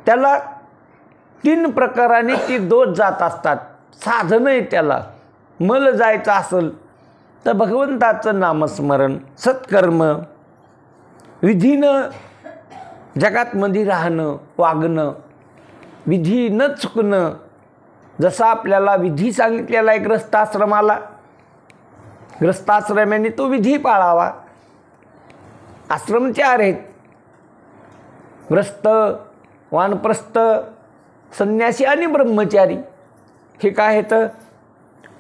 त्याला 3 प्रकाराने ती दोष जात असतात. साधन आहे त्याला. मल जायचं असेल तर भगवंताचं नामस्मरण, सत्कर्म, विधीनं जगात मध्ये राहणं, वागणं, विधी न चुकणं. जसा आपल्याला विधी सांगितलेला आहे ग्रस्ताश्रमाला, ग्रस्ताश्रमाने तो विधी पाळावा. आश्रम 4 आहेत: ग्रस्त, वानप्रस्थ, संन्यासी आणि ब्रह्मचारी. हे काय येतं?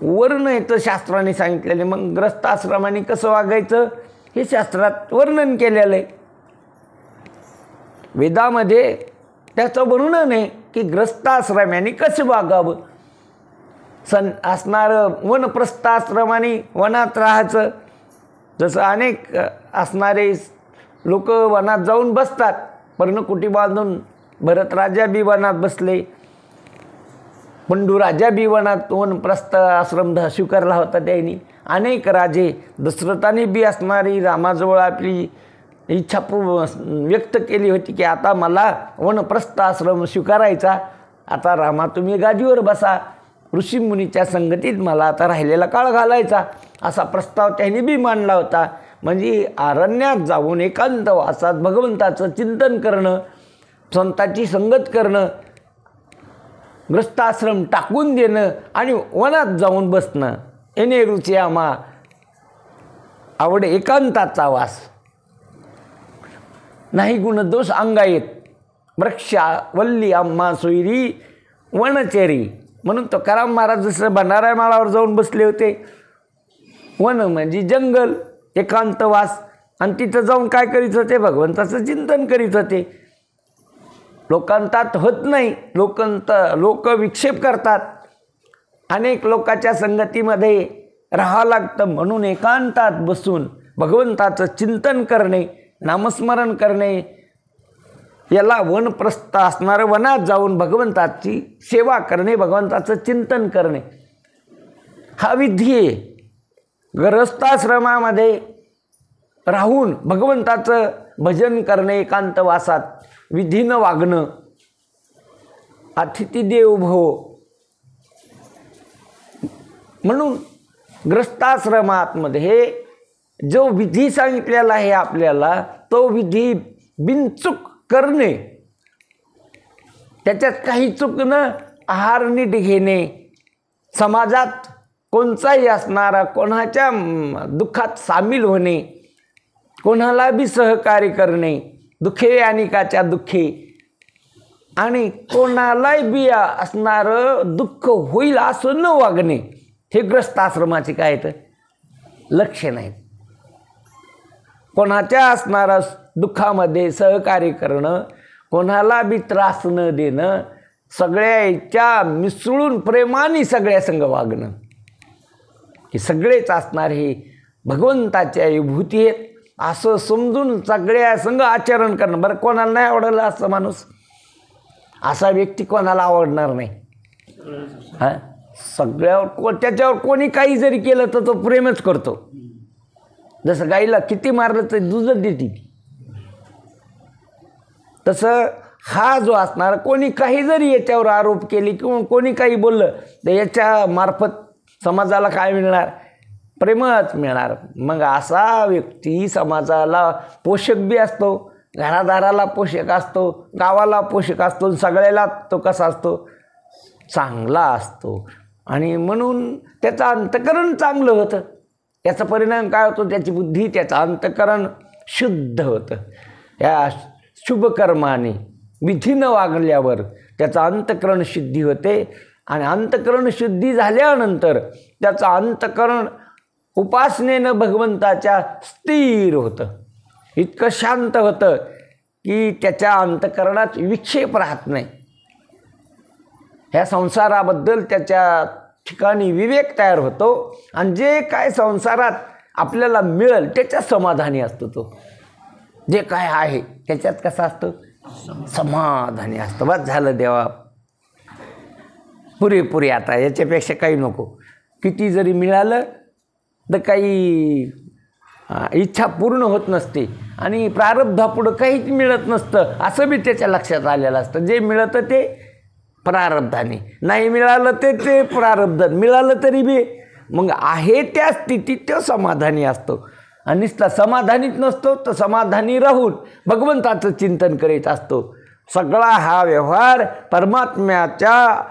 वर्ण येतं शास्त्राने सांगितलेले. मग ग्रस्ताश्रमाने कसं वागायचं हे शास्त्रात वर्णन केलेलं आहे. वेदामध्ये त्याचं वर्णन आहे की ग्रस्ताश्रमाने कसं वागावं. असणारं वनप्रस्थाश्रमाने वनात राहायचं. जसं अनेक असणारे लोक वनात जाऊन बसतात, पर्णकुटी बांधून. भरत राजा बी वनात बसले, पंडू राजा बी वनात वनप्रस्थ आश्रम स्वीकारला होता त्यांनी. अनेक राजे, दशरथाने बी असणारी रामाजवळ आपली इच्छा व्यक्त केली होती की आता मला वनप्रस्थ आश्रम स्वीकारायचा. आता रामा तुम्ही गादीवर बसा, ऋषीमुनीच्या संगतीत मला आता राहिलेला काळ घालायचा, असा प्रस्ताव त्यांनी बी मांडला होता. म्हणजे अरण्यात जाऊन एकांतवासात भगवंताचं चिंतन करणं, संतांची संगत करणं, ग्रस्ताश्रम टाकून देणं आणि वनात जाऊन बसणं. येणे रुची आम्हा आवडे एकांताचा वास, नाही गुणदोष अंगायेत, वृक्षा वल्ली आम्हा सोयरी वनचेरी. म्हणून तुकाराम महाराज जसं भंडारा माळावर जाऊन बसले होते. वन म्हणजे जंगल, एकांतवास. आणि तिथं जाऊन काय करीत होते? भगवंताचं चिंतन करीत होते. लोकांतात होत नाही, लोक विक्षेप करतात. अनेक लोकांच्या संगतीमध्ये राहावं लागतं. म्हणून एकांतात बसून भगवंताचं चिंतन करणे, नामस्मरण करणे, याला वनप्रस्थ असणारं वनात जाऊन भगवंताची सेवा करणे, भगवंताचं चिंतन करणे, हा विधी आहे. गृहस्थाश्रमामध्ये राहून भगवंताचं भजन करणे, एकांतवासात विधीनं वागणं. अतिथी देवो भव. म्हणून ग्रस्ताश्रमामध्ये जो विधी सांगितलेला आहे आपल्याला, तो विधी बिनचूक करणे, त्याच्यात काही चुकणं, आहार नीट घेणे, समाजात कोणताही असणारा कोणाच्या दुःखात सामील होणे, कोणाला बी सहकार्य करणे, दुःखे अनेकाच्या दुःखे, आणि कोणालाही बी असणारं दुःख होईल असं न वागणे, हे ग्रस्ताश्रमाचे काय तर लक्षण आहे. कोणाच्या असणारा दुःखामध्ये सहकार्य करणं, कोणाला बी त्रास न देणं, सगळ्याच्या मिसळून प्रेमाने सगळ्या संग वागणं, हे सगळेच असणार हे भगवंताच्या विभूती आहेत असं समजून सगळ्या संग आचरण करणं. बरं, कोणाला नाही आवडलं असं माणूस, असा व्यक्ती कोणाला आवडणार नाही. हां, सगळ्यावर त्याच्यावर कोणी काही जरी केलं तर तो प्रेमच करतो. जसं गाईला किती मारलं तर दूधच देते, तसं हा जो असणार, कोणी काही जरी याच्यावर आरोप केले किंवा कोणी काही बोललं तर याच्या मार्फत समाजाला काय मिळणार? प्रेमच मिळणार. मग असा व्यक्ती समाजाला पोषक बी असतो, घरादाराला पोषक असतो, गावाला पोषक असतो, सगळ्याला तो कसा असतो? चांगला असतो. आणि म्हणून त्याचं अंतःकरण चांगलं होतं. याचा परिणाम काय होतो? त्याची बुद्धी, त्याचं अंतःकरण शुद्ध होतं. या शुभकर्माने विधीनं वागल्यावर त्याचं अंतःकरण शुद्धी होते. आणि अंतःकरण शुद्धी झाल्यानंतर त्याचं अंतःकरण उपासनेनं भगवंताच्या स्थिर होतं, इतकं शांत होतं की त्याच्या अंतःकरणात विक्षेप राहत नाही. ह्या संसाराबद्दल त्याच्या ठिकाणी विवेक तयार होतो आणि जे काय संसारात आपल्याला मिळेल त्याच्यात समाधानी असतो. तो जे काय आहे त्याच्यात कसं असतं? समाधानी असतं. बस झालं देवा, पुरेपुरे, आता याच्यापेक्षा काही नको. किती जरी मिळालं तर काही इच्छा पूर्ण होत नसते. आणि प्रारब्धापुढं काहीच मिळत नसतं असं बी त्याच्या लक्षात आलेलं असतं. जे मिळतं ते प्रारब्धाने, नाही मिळालं ते प्रारब्धात, मिळालं तरी बी मग आहे त्या स्थितीत तो समाधानी असतो. आणि नुसता समाधानीच नसतो तर समाधानी राहून भगवंताचं चिंतन करीत असतो. सगळा हा व्यवहार परमात्म्याच्या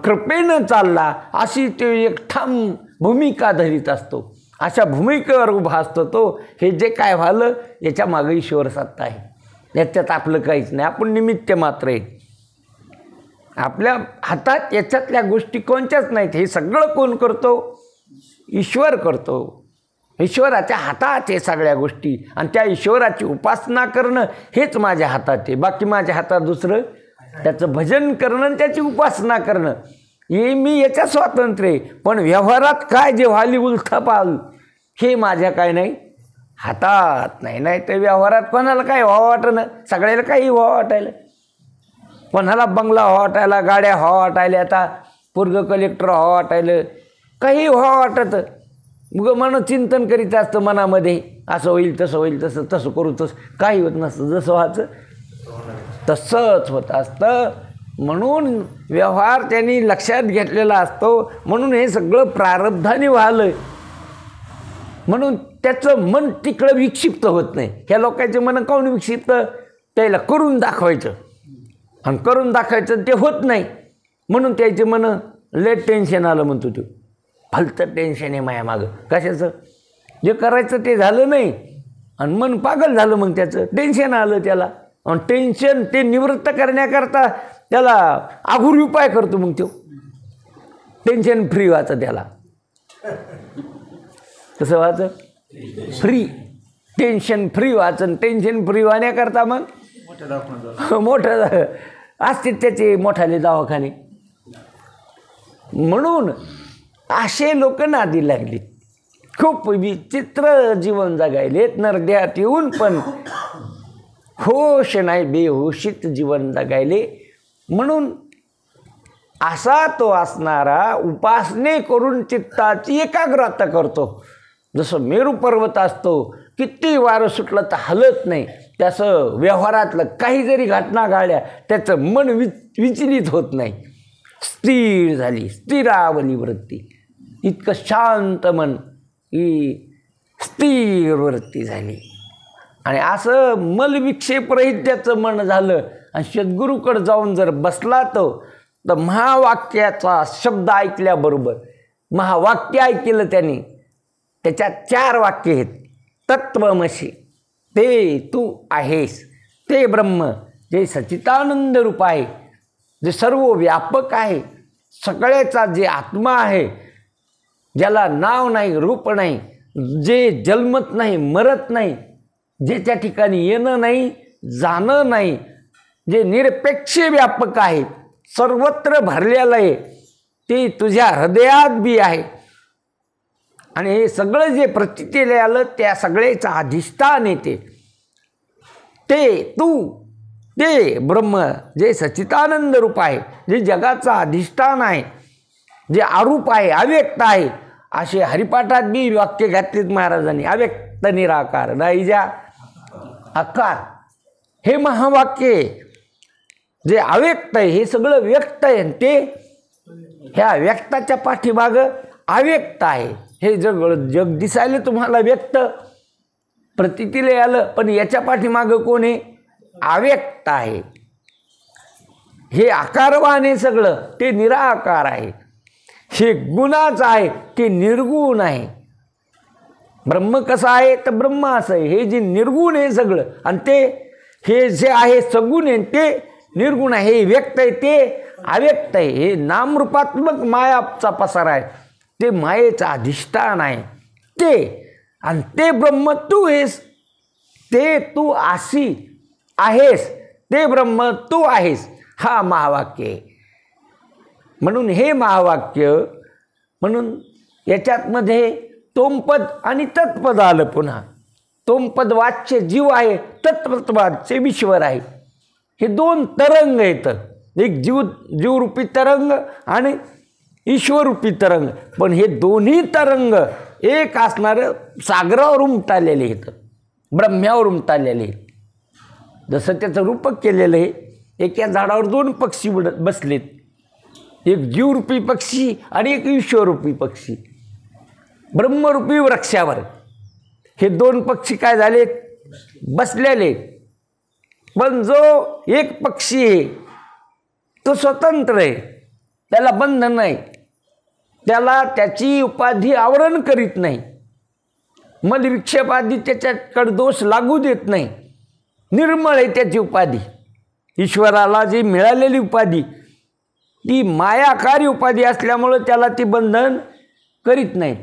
कृपेनं चालला अशी तो एक ठाम भूमिका धरीत असतो. अशा भूमिकेवर उभा असतो तो. हे जे काय व्हालं याच्या मागं ईश्वर सत्ता आहे, याच्यात आपलं काहीच नाही, आपण निमित्त मात्र आहे. आपल्या हातात याच्यातल्या गोष्टी कोणत्याच नाहीत. हे सगळं कोण करतो? ईश्वर करतो. ईश्वराच्या हातात आहे सगळ्या गोष्टी आणि त्या ईश्वराची उपासना करणं हेच माझ्या हातात आहे. बाकी माझ्या हातात दुसरं त्याचं भजन करणं आणि त्याची उपासना करणं हे मी याच्या स्वातंत्र्य आहे. पण व्यवहारात काय जे व्हाली उलथापाल हे माझ्या काय नाही हातात नाही. नाही तर व्यवहारात कोणाला काय व्हावं वाटणं, सगळ्याला काही व्हावं वाटायला, कोणाला बंगला व्हावं वाटायला, गाड्या व्हावं वाटायला, आता पूर्ग कलेक्टर व्हावं वाटायलं, काही व्हावं वाटतं. मग मन चिंतन करीत असतं मनामध्ये, असं होईल तसं होईल, तसं करू तसं काही होत नसतं. जसं व्हायचं तसंच होत असतं. म्हणून व्यवहार त्यांनी लक्षात घेतलेला असतो. म्हणून हे सगळं प्रारब्धाने व्हालं, म्हणून त्याचं मन तिकडं विक्षिप्त होत नाही. ह्या लोकांचे मन काऊन विक्षिप्त? त्याला करून दाखवायचं आणि करून दाखवायचं ते होत नाही म्हणून त्याचे मन लेट टेन्शन आलं म्हणतो. तो भलतं टेन्शन आहे माया मागं. कशाचं? जे करायचं ते झालं नाही आणि मन पागल झालं, मग त्याचं टेन्शन आलं त्याला. आणि टेन्शन ते निवृत्त करण्याकरता त्याला आघुरी उपाय करतो. मग तो टेन्शन फ्री व्हायचं. त्याला कसं व्हायचं? फ्री, टेन्शन फ्री व्हायचं. टेन्शन फ्री होण्याकरता मग मोठं असतील त्याचे मोठाले दवाखाने. म्हणून असे लोक नादी लागली, खूप विचित्र जीवन जगायलेत. नरद्यात येऊन पण होश नाही, बेहोशीत जीवन जगायले. म्हणून असा तो असणारा उपासने करून चित्ताची एकाग्रता करतो. जसं मेरू पर्वत असतो, किती वारं सुटलं तर हलत नाही, त्याचं व्यवहारातलं काही जरी घटना घडल्या त्याचं मन विचलित होत नाही. स्थिर झाली, स्थिरावली वृत्ती. इतकं शांत मन ही स्थिर वृत्ती झाली. आणि असं मलविक्षेपरहित त्याचं मन झालं आणि सद्गुरूकडं जाऊन जर बसला तो, तर महावाक्याचा शब्द ऐकल्याबरोबर, महावाक्य ऐकलं त्यांनी, त्याच्यात 4 वाक्य आहेत. तत्त्वमसि, ते तू आहेस, ते ब्रह्म जे सच्चिदानंद रूप आहे, जे सर्व व्यापक आहे, सगळ्याचा जे आत्मा आहे, ज्याला नाव नाही रूप नाही, जे जन्मत नाही मरत नाही, ज्याच्या ठिकाणी येणं नाही जाणं नाही, जे निरपेक्ष व्यापक आहे, सर्वत्र भरलेलं आहे, ते तुझ्या हृदयात बी आहे. आणि हे सगळं जे प्रचितीला आलं त्या सगळ्याचं अधिष्ठान येते. ते तू, ते ब्रह्म जे सच्चिदानंद रूप आहे, जे जगाचं अधिष्ठान आहे, जे आरूप आहे, अव्यक्त आहे. असे हरिपाठात बी वाक्य घातलेत महाराजांनी. अव्यक्त निराकार नाहीजा आकार, हे महावाक्य जे अव्यक्त आहे, हे सगळं व्यक्त आहे. ते ह्या व्यक्ताच्या पाठीमागं अव्यक्त आहे. हे जग दिसायला तुम्हाला व्यक्त प्रतीतीला आलं, पण याच्या पाठीमागं कोण आहे? अव्यक्त आहे. हे आकारवान आहे सगळं, ते निराकार आहे. हे गुणाचं आहे, ते निर्गुण आहे. ब्रह्म कसं आहे तर ब्रह्म असं आहे. हे जे निर्गुण आहे सगळं, आणि ते हे जे आहे सगुण आहे ते निर्गुण आहे. हे व्यक्त आहे ते अव्यक्त आहे. हे नामरूपात्मक मायाचा पसार आहे, ते मायेचं अधिष्ठान आहे. ते आणि ते ब्रह्म तू आहेस, ते तू आसी आहेस, ते ब्रह्म तू आहेस. हा महावाक्य आहे. म्हणून हे महावाक्य, म्हणून याच्यातमध्ये तोमपद आणि तत्पद आलं. पुन्हा तोमपद वाच्य जीव आहे, तत्पदवाच्य ईश्वर आहे. हे 2 तरंग आहेत, एक जीवरूपी तरंग आणि ईश्वरूपी तरंग. पण हे दोन्ही तरंग एक असणारं सागरावर उमटालेले आहेत. ब्रह्म्यावर उमटालेले, जसं त्याचं रूपक केलेलं आहे. एका झाडावर 2 पक्षी बसलेत, एक जीवरूपी पक्षी आणि एक ईश्वरूपी पक्षी. ब्रह्मरूपी वृक्षावर हे 2 पक्षी काय झाले, बसलेले. पण जो एक पक्षी आहे तो स्वतंत्र आहे, त्याला बंधन नाही, त्याला त्याची उपाधी आवरण करीत नाही, मलविक्षेप आदी त्याच्याकडे दोष लागू देत नाही, निर्मळ आहे त्याची उपाधी. ईश्वराला जी मिळालेली उपाधी ती मायाकारी उपाधी असल्यामुळं त्याला ती बंधन करीत नाही.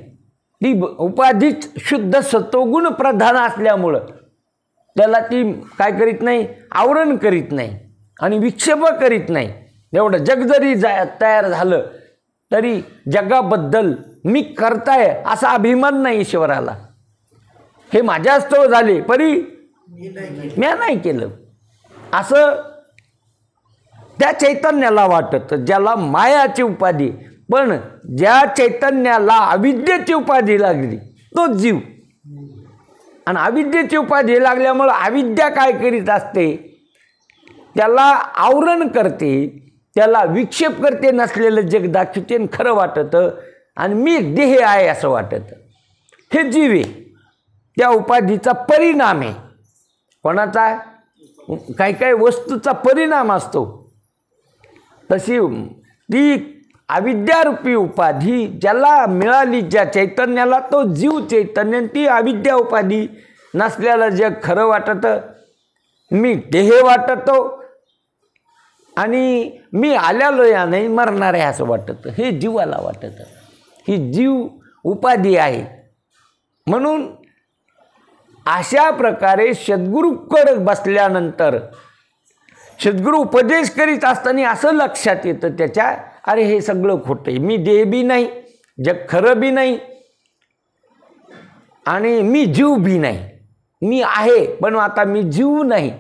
ती उपाधीच शुद्ध सत्वगुण प्रधान असल्यामुळं त्याला ती काय करीत नाही, आवरण करीत नाही आणि विक्षेप करीत नाही. एवढं जग जरी तयार झालं तरी जगाबद्दल मी करताय असा अभिमान नाही ईश्वराला. हे माझ्यास्तव झाले परी म्या नाही केलं असं त्या चैतन्याला वाटतं, ज्याला मायाची उपाधी. पण ज्या चैतन्याला अविद्येची उपाधी लागली तो जीव, आणि अविद्येची उपाधी लागल्यामुळं अविद्या काय करीत असते, त्याला आवरण करते, त्याला विक्षेप करते, नसलेलं जग दाखवते आणि खरं वाटतं, आणि मी देह आहे असं वाटतं. हे जीव आहे, त्या उपाधीचा परिणाम आहे. कोणाचा, काही काही वस्तूचा परिणाम असतो. तशी ती अविद्यारूपी उपाधी ज्याला मिळाली, ज्या चैतन्याला, तो जीव चैतन्य, ती अविद्या उपाधी नसल्याला जग खरं वाटतं, मी देह वाटतो आणि मी आल्यालो या नाही मरणार आहे असं वाटतं. हे जीवाला वाटतं, ही जीव उपाधी आहे. म्हणून अशा प्रकारे सद्गुरूकडे बसल्यानंतर सद्गुरू उपदेश करीत असताना असं लक्षात येतं त्याच्या, अरे हे सगळं खोटं आहे, मी देह बी नाही, जग खरं बी नाही आणि मी जीव बी नाही. मी आहे पण आता मी जीव नाही,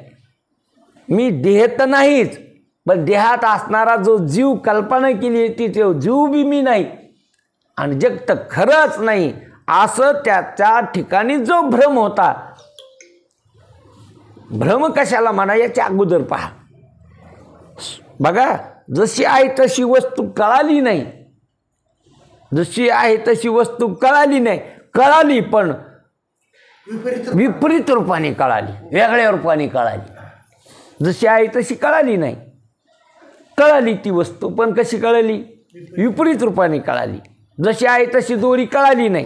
मी देह तर नाहीच, पण देहात असणारा जो जीव कल्पना केली ती तो जीव बी मी नाही आणि जग तर खरंच नाही असं त्याच्या ठिकाणी जो भ्रम होता. भ्रम कशाला म्हणा याच्या अगोदर पहा. बघा, जशी आहे तशी वस्तू कळाली नाही, जशी आहे तशी वस्तू कळाली नाही, कळाली पण विपरीत रूपाने कळाली, वेगळ्या रूपाने कळाली. जशी आहे तशी कळाली नाही, कळाली ती वस्तू पण कशी कळाली, विपरीत रूपाने कळाली. जशी आहे तशी दोरी कळाली नाही,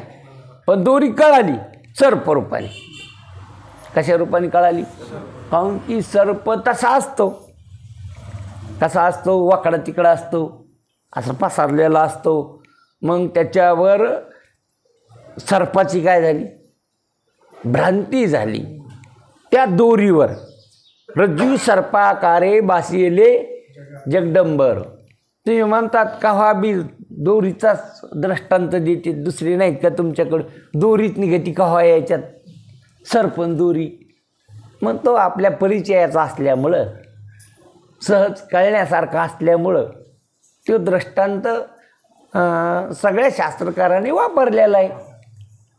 पण दोरी कळाली सर्प रूपाने. कशा रूपाने कळाली, काहून की सर्प तसा असतो, कसा असतो, वाकडा तिकडा असतो, असं पसरलेला असतो. मग त्याच्यावर सर्पाची काय झाली, भ्रांती झाली. त्या दोरीवर रज्जू सर्पाकारे बासिले जगदंबर. तुम्ही म्हणतात का हा बी दोरीचाच दृष्टांत देते, दुसरी नाहीत का तुमच्याकडं, दोरीत निघती का व्हा याच्यात सरपण दोरी. मग तो आपल्या परिचयाचा असल्यामुळं, सहज कळण्यासारखा असल्यामुळं तो दृष्टांत सगळ्या शास्त्रकारांनी वापरलेला आहे.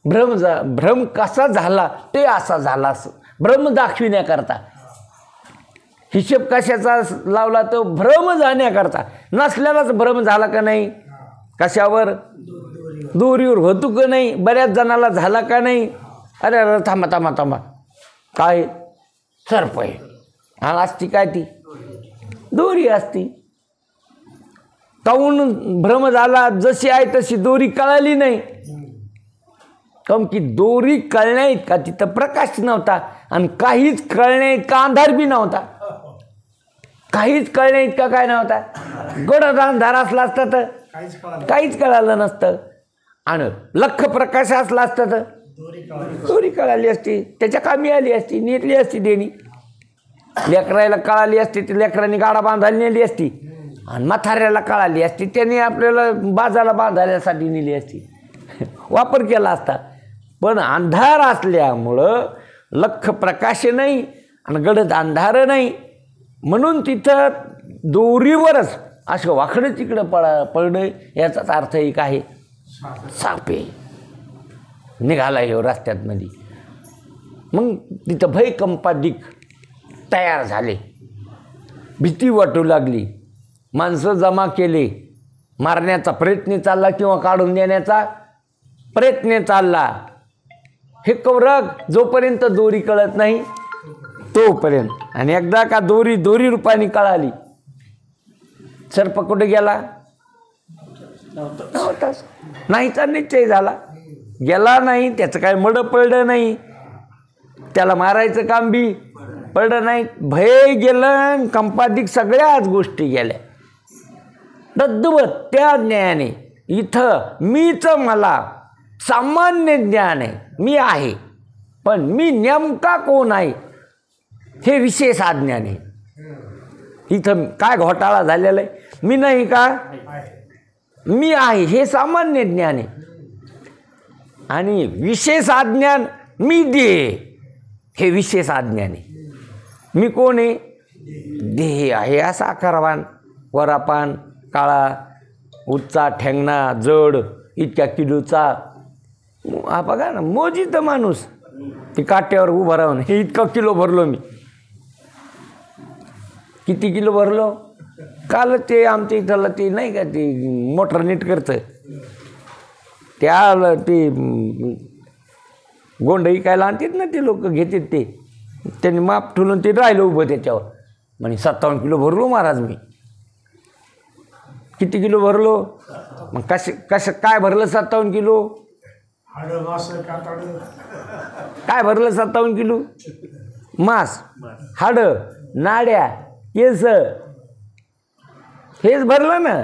भ्रम कसा झाला ते असा झाला, असं भ्रम दाखविण्याकरता. हिशेब कशाचा लावला तो भ्रम जाण्याकरता. नसल्यालाच भ्रम झाला का नाही, कशावर, दोरीवर होतो का नाही, बऱ्याच जणाला झाला का नाही. अरे अरे थांबा थांबा थांबा, काय सर्प आहे, आणि असती काय ती दोरी असती. काहून भ्रम झाला, जशी आहे तशी दोरी कळाली नाही. काहून की दोरी कळण्या इतका तिथं प्रकाश नव्हता आणि काहीच कळण्या इतका अंधार बी नव्हता. काहीच कळण्या इतका काय नव्हता, गडद अंधार असला असता तर काहीच कळालं नसतं, आणि लख प्रकाश असला असता तर दोरी कळाली असती, त्याच्या कामी आली असती, नेटली असती देणी. लेकरायला कळाली असती ती लेकरांनी गाडा बांधायला नेली असती, आणि म्हाताऱ्याला कळाली असती त्याने आपल्याला बाजाला बांधायसाठी नेली असती, वापर केला असता. पण अंधार असल्यामुळं लख प्रकाश नाही आणि गडद अंधार नाही, म्हणून तिथं दोरीवरच असं वाकडं तिकडं पडणं. याचाच अर्थ एक आहे, सापे निघाला येऊ रस्त्यात मध्ये. मग तिथं भय कंपादिक तयार झाले, भीती वाटू लागली, माणसं जमा केले, मारण्याचा प्रयत्न चालला किंवा काढून देण्याचा प्रयत्न चालला. हे कौरव जोपर्यंत दोरी कळत नाही तोपर्यंत. आणि एकदा का दोरी रूपाने कळाली, सर्प कुठे गेला? नव्हताच. नाहीचा निश्चय झाला, गेला नाही. त्याचं काय मड पडलं नाही, त्याला मारायचं काम बी पडलं नाही. भय गेलं, कंपादिक सगळ्याच गोष्टी गेल्या. तद्वत त्या ज्ञाने इथं मीच मला सामान्य ज्ञान आहे, मी आहे, पण मी नेमका कोण आहे हे विशेष ज्ञान आहे. इथं काय घोटाळा झालेला आहे? मी नाही का मी आहे हे सामान्य ज्ञान आहे, आणि विशेष ज्ञान मी देह हे विशेष ज्ञान आहे. मी कोण आहे? देह आहे. असा आकारवान, वरापान, काळा, उच्चा, ठेंगणा, जड, इतक्या किलोचा. हा बघा ना, मोजीत माणूस ते काट्यावर उभं राहून हे इतकं किलो भरलो मी. किती किलो भरलो? काल ते आमच्या इथलं ते नाही का ते मोटर नीट करतं, त्या ते गोंड इकायला आणतात ना, ते लोक घेतात, ते त्यांनी माप ठेवून ते राहिलं उभं त्याच्यावर. म्हणजे 57 किलो भरलो महाराज मी. किती किलो भरलो? मग कसं काय भरलं 57 किलो? काय भरलं 57 किलो? मांस, हाडं, नाड्या, केस, हेच भरलं ना.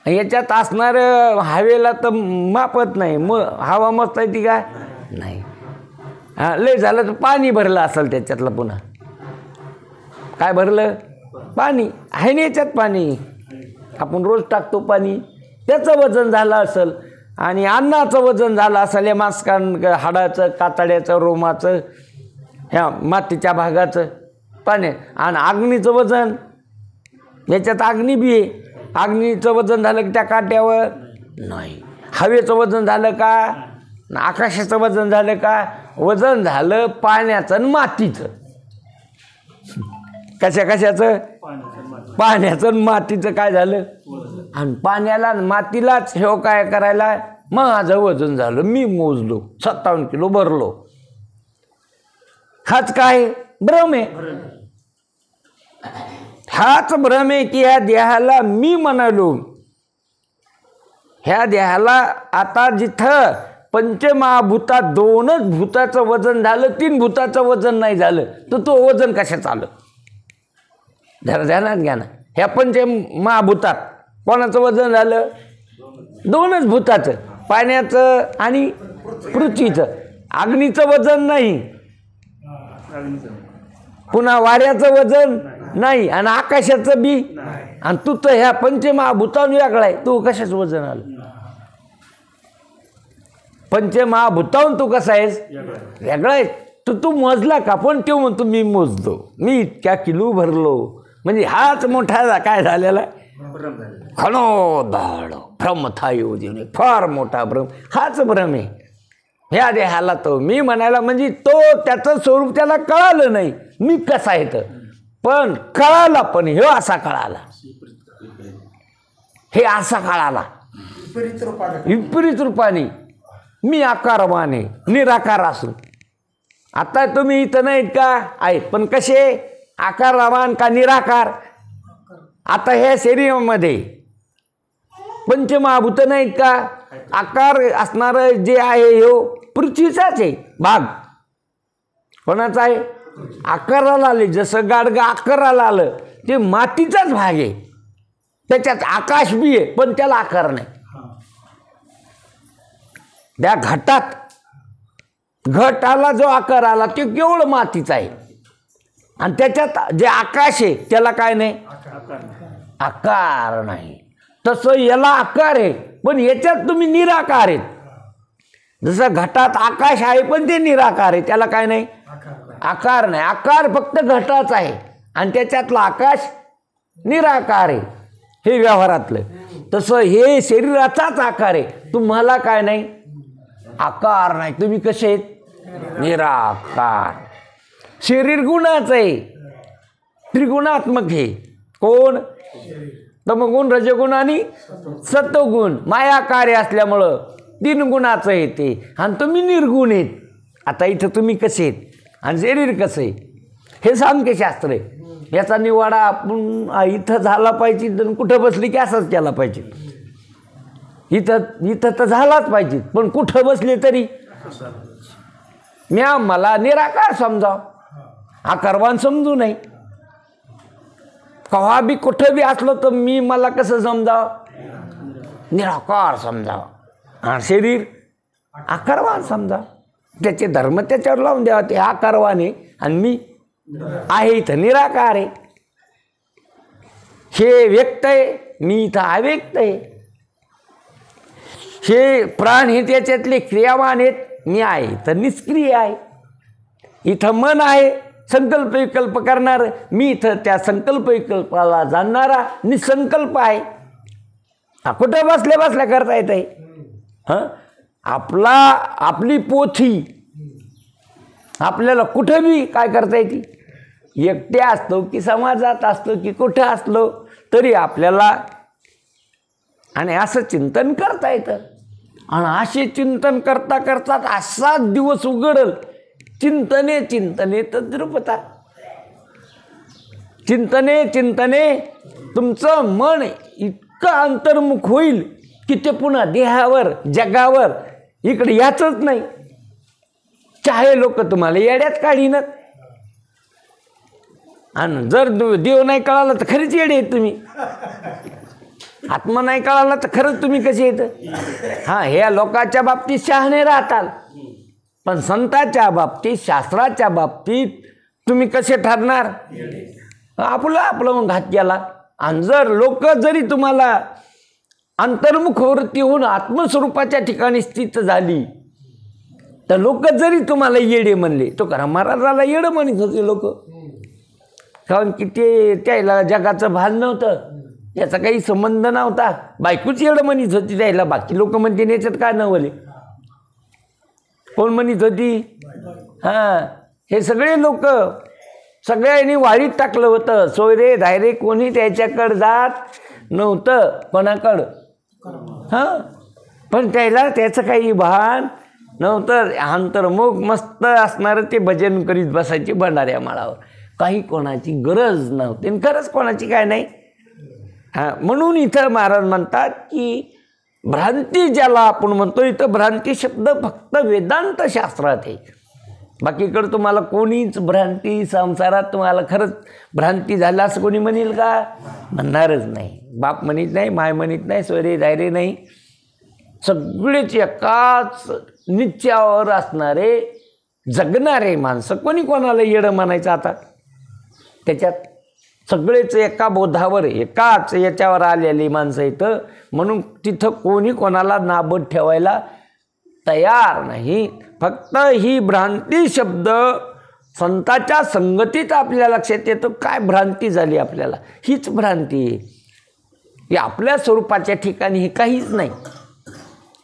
याच्यात असणारं हवेला तर मापत नाही. हवा मस्त आहे ती काय नाही. हां, लय झालं तर पाणी भरलं असेल त्याच्यातलं. पुन्हा काय भरलं? पाणी आहे ना याच्यात. पाणी आपण रोज टाकतो पाणी, त्याचं वजन झालं असेल. आणि अन्नाचं वजन झालं असेल, या मांसकान, हाडाचं, कातड्याचं, रोमाचं, ह्या मातीच्या भागाचं पाणी. आणि अग्नीचं वजन, याच्यात अग्नी बी आहे. अग्नीचं वजन झालं की त्या काट्यावर नाही. हवेचं वजन झालं का? आकाशाचं वजन झालं का? वजन झालं पाण्याचं आणि मातीचं. कशाचं? पाण्याचं आणि मातीचं काय झालं? आणि पाण्याला मातीलाच हे काय करायला माझं वजन झालं, मी मोजलो, 57 किलो भरलो. हाच काय भ्रम आहे. हाच भ्रम आहे की ह्या देहाला मी म्हणालो. ह्या देहाला आता जिथं पंचमहाभूतात 2च भूताचं वजन झालं, 3 भूताचं वजन नाही झालं, तर तो वजन कशाचं आलं? जरा ध्यानात घ्या ना. ह्या पंचमहाभूतात कोणाचं वजन झालं? 2च भूताचं, पाण्याचं आणि पृथ्वीचं. अग्नीचं वजन नाही, पुन्हा वाऱ्याचं वजन नाही, आणि आकाशाचं बी. आणि तू तर ह्या पंचमहाभूताहून वेगळा आहे, तू कशाचं वजन आलं? पंचमहाभूताहून तू कसा आहेस? वेगळा आहे. तर तू मोजला का? पण तो म्हणतो मी मोजलो, मी इतक्या किलो भरलो. म्हणजे हाच मोठा काय झालेला खणोदाड भ्रम था योजने, फार मोठा भ्रम. हाच भ्रम आहे. ह्या देहाला तो मी म्हणायला, म्हणजे तो त्याचं स्वरूप त्याला कळालं नाही मी कसा आहे तर, पण कळाला. पण हे असा कळाला, हे असा कळाला विपरीत रूपाने. मी आकारवान आहे, निराकार असून. आता तुम्ही इथं नाहीत का? आहेत, पण कसे? आकारवान का निराकार? आता ह्या शरीरामध्ये पंचमहाभूत नाहीत का? आकार असणारं जे आहे हे पृथ्वीचाच आहे भाग. कोणाचा आहे? आकाराला आले. जसं गाडगं आकाराला आलं, ते मातीचाच भाग आहे. त्याच्यात आकाश बी आहे, पण त्याला आकार नाही. त्या घटात घटाला जो आकार आला ते केवळ मातीचा आहे. आणि त्याच्यात जे आकाश आहे त्याला काय नाही? आकार नाही. तसं याला आकार आहे, पण याच्यात तुम्ही निराकार आहेत. जसं घटात आकाश आहे, पण ते निराकार आहे, त्याला काय नाही? आकार नाही. आकार फक्त घटाचा आहे, आणि त्याच्यातला आकाश निराकार आहे. हे व्यवहारातलं. तसं हे शरीराचाच आकार आहे, तुम्हाला काय नाही? आकार नाही. तुम्ही कसे आहेत? निराकार. शरीर गुणाचं आहे, त्रिगुणात्मक आहे. कोण? तमगुण, रजगुण आणि सत्वगुण. माया कार्य असल्यामुळं 3 गुणाचं आहे ते. आणि तुम्ही निर्गुण आहेत. आता इथं तुम्ही कसे आहेत आणि शरीर कसं आहे हे सांख्यशास्त्र आहे. याचा निवाडा आपण इथं झाला पाहिजे, तर कुठं बसली की असंच केला पाहिजे. इथं तर झालाच पाहिजे, पण कुठं बसले तरी मला निराकार समजाव, आकारवान समजू नाही. कव्हा बी कुठं बी असलो तर मला कसं समजाव? निराकार समजाव. आणि शरीर आकारवान समजाव. त्याचे धर्म त्याच्यावर लावून द्यावा. ते आकारवान आहे आणि मी आहे इथं निराकार आहे. हे व्यक्त आहे, मी इथं अव्यक्त आहे. हे प्राण हे त्याच्यातले क्रियावान आहेत, मी आहे तर निष्क्रिय आहे. इथं मन आहे संकल्प विकल्प करणार, मी इथं त्या संकल्प विकल्पाला जाणणारा निसंकल्प आहे. कुठं बसल्या बसल्या करता येत आहे. आपली पोथी आपल्याला कुठं बी काय करता येते. एकटे असतो की समाजात असतो की कुठं असलो तरी आपल्याला आणि असं चिंतन करता येतं. आणि असे चिंतन करता करता असा दिवस उघडल, चिंतने चिंतने तद्रुपता. चिंतने चिंतने तुमचं मन इतकं अंतर्मुख होईल की ते पुन्हा देहावर जगावर इकडे याचंच नाही. चाहे लोक तुम्हाला येड्यात काढीनच. आणि जर देव नाही कळाला तर खरीच येडे आहेत तुम्ही. आत्मा नाही कळाला तर खरंच तुम्ही कसे येत. ह्या लोकांच्या बाबतीत शहाणे राहताल, पण संतांच्या बाबतीत शास्त्राच्या बाबतीत तुम्ही कसे ठरणार? आपलं मग घात केला. आणि जर लोक जरी तुम्हाला अंतर्मुख वृत्ती होऊन आत्मस्वरूपाच्या ठिकाणी स्थित झाली तर लोक जरी तुम्हाला येडे म्हणले, तो करा महाराजाला येडं म्हणत होते लोक. कारण की ते त्याला जगाचं भान नव्हतं, याचा काही संबंध नव्हता. बायकोच येडं म्हणत होती त्याला. बाकी लोक म्हणते याच्यात काय नवले. कोण म्हणत होती? हे सगळे लोक सगळ्यांनी वाळीत टाकलं होतं. सोयरे धायरे कोणी त्याच्याकडं जात नव्हतं. कोणाकडं? पण त्याला त्याचं काही भान नव्हतं. अंतर्मुख मस्त असणारं ते भजन करीत बसायचे भंडाऱ्या माळावर. काही कोणाची गरज नव्हती आणि खरंच कोणाची काय नाही. म्हणून इथं महाराज म्हणतात की भ्रांती ज्याला आपण म्हणतो, इथं भ्रांती शब्द फक्त वेदांत शास्त्रात आहे. बाकीकडं तुम्हाला कोणीच भ्रांती संसारात तुम्हाला खरंच भ्रांती झाला असं कोणी म्हणेल का? म्हणणारच नाही. बाप म्हणत नाही, माय म्हणत नाही, सोयरे दायरे नाही. सगळेच एकाच नित्यावर असणारे जगणारे माणसं. कोणी कोणाला येडं म्हणायचं आता? त्याच्यात सगळेच एका बोधावर एकाच याच्यावर आलेली माणसं इथं. म्हणून तिथं कोणी कोणाला नाबद ठेवायला तयार नाही. फक्त ही भ्रांती शब्द संतांच्या संगतीत आपल्या लक्षात येतं. काय भ्रांती झाली आपल्याला? हीच भ्रांती आहे. हे आपल्या स्वरूपाच्या ठिकाणी हे काहीच नाही.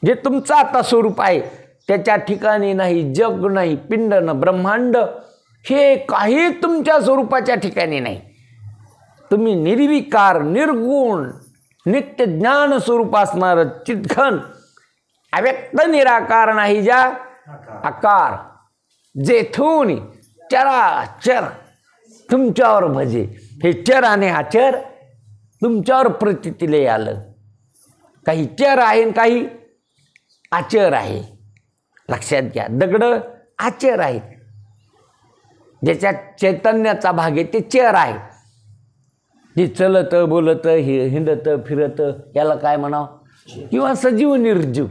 जे तुमचं आता स्वरूप आहे त्याच्या ठिकाणी नाही. जग नाही, पिंड न ब्रह्मांड हे काही तुमच्या स्वरूपाच्या ठिकाणी नाही. तुम्ही निर्विकार निर्गुण नित्य ज्ञान स्वरूप असणार चितघन अव्यक्त निराकार नाही ज्या आकार जेथून चराचर तुमच्यावर भजे. हे चर आणि आचर तुमच्यावर प्रतीतीला आलं. काही चर आहे आणि काही आचर आहे. लक्षात घ्या. दगड आचर आहे, ज्याच्यात चैतन्याचा भाग आहे ते चर आहे. जे चलत बोलत हिंडत फिरत याला काय म्हणावं? किंवा सजीव निर्जीव.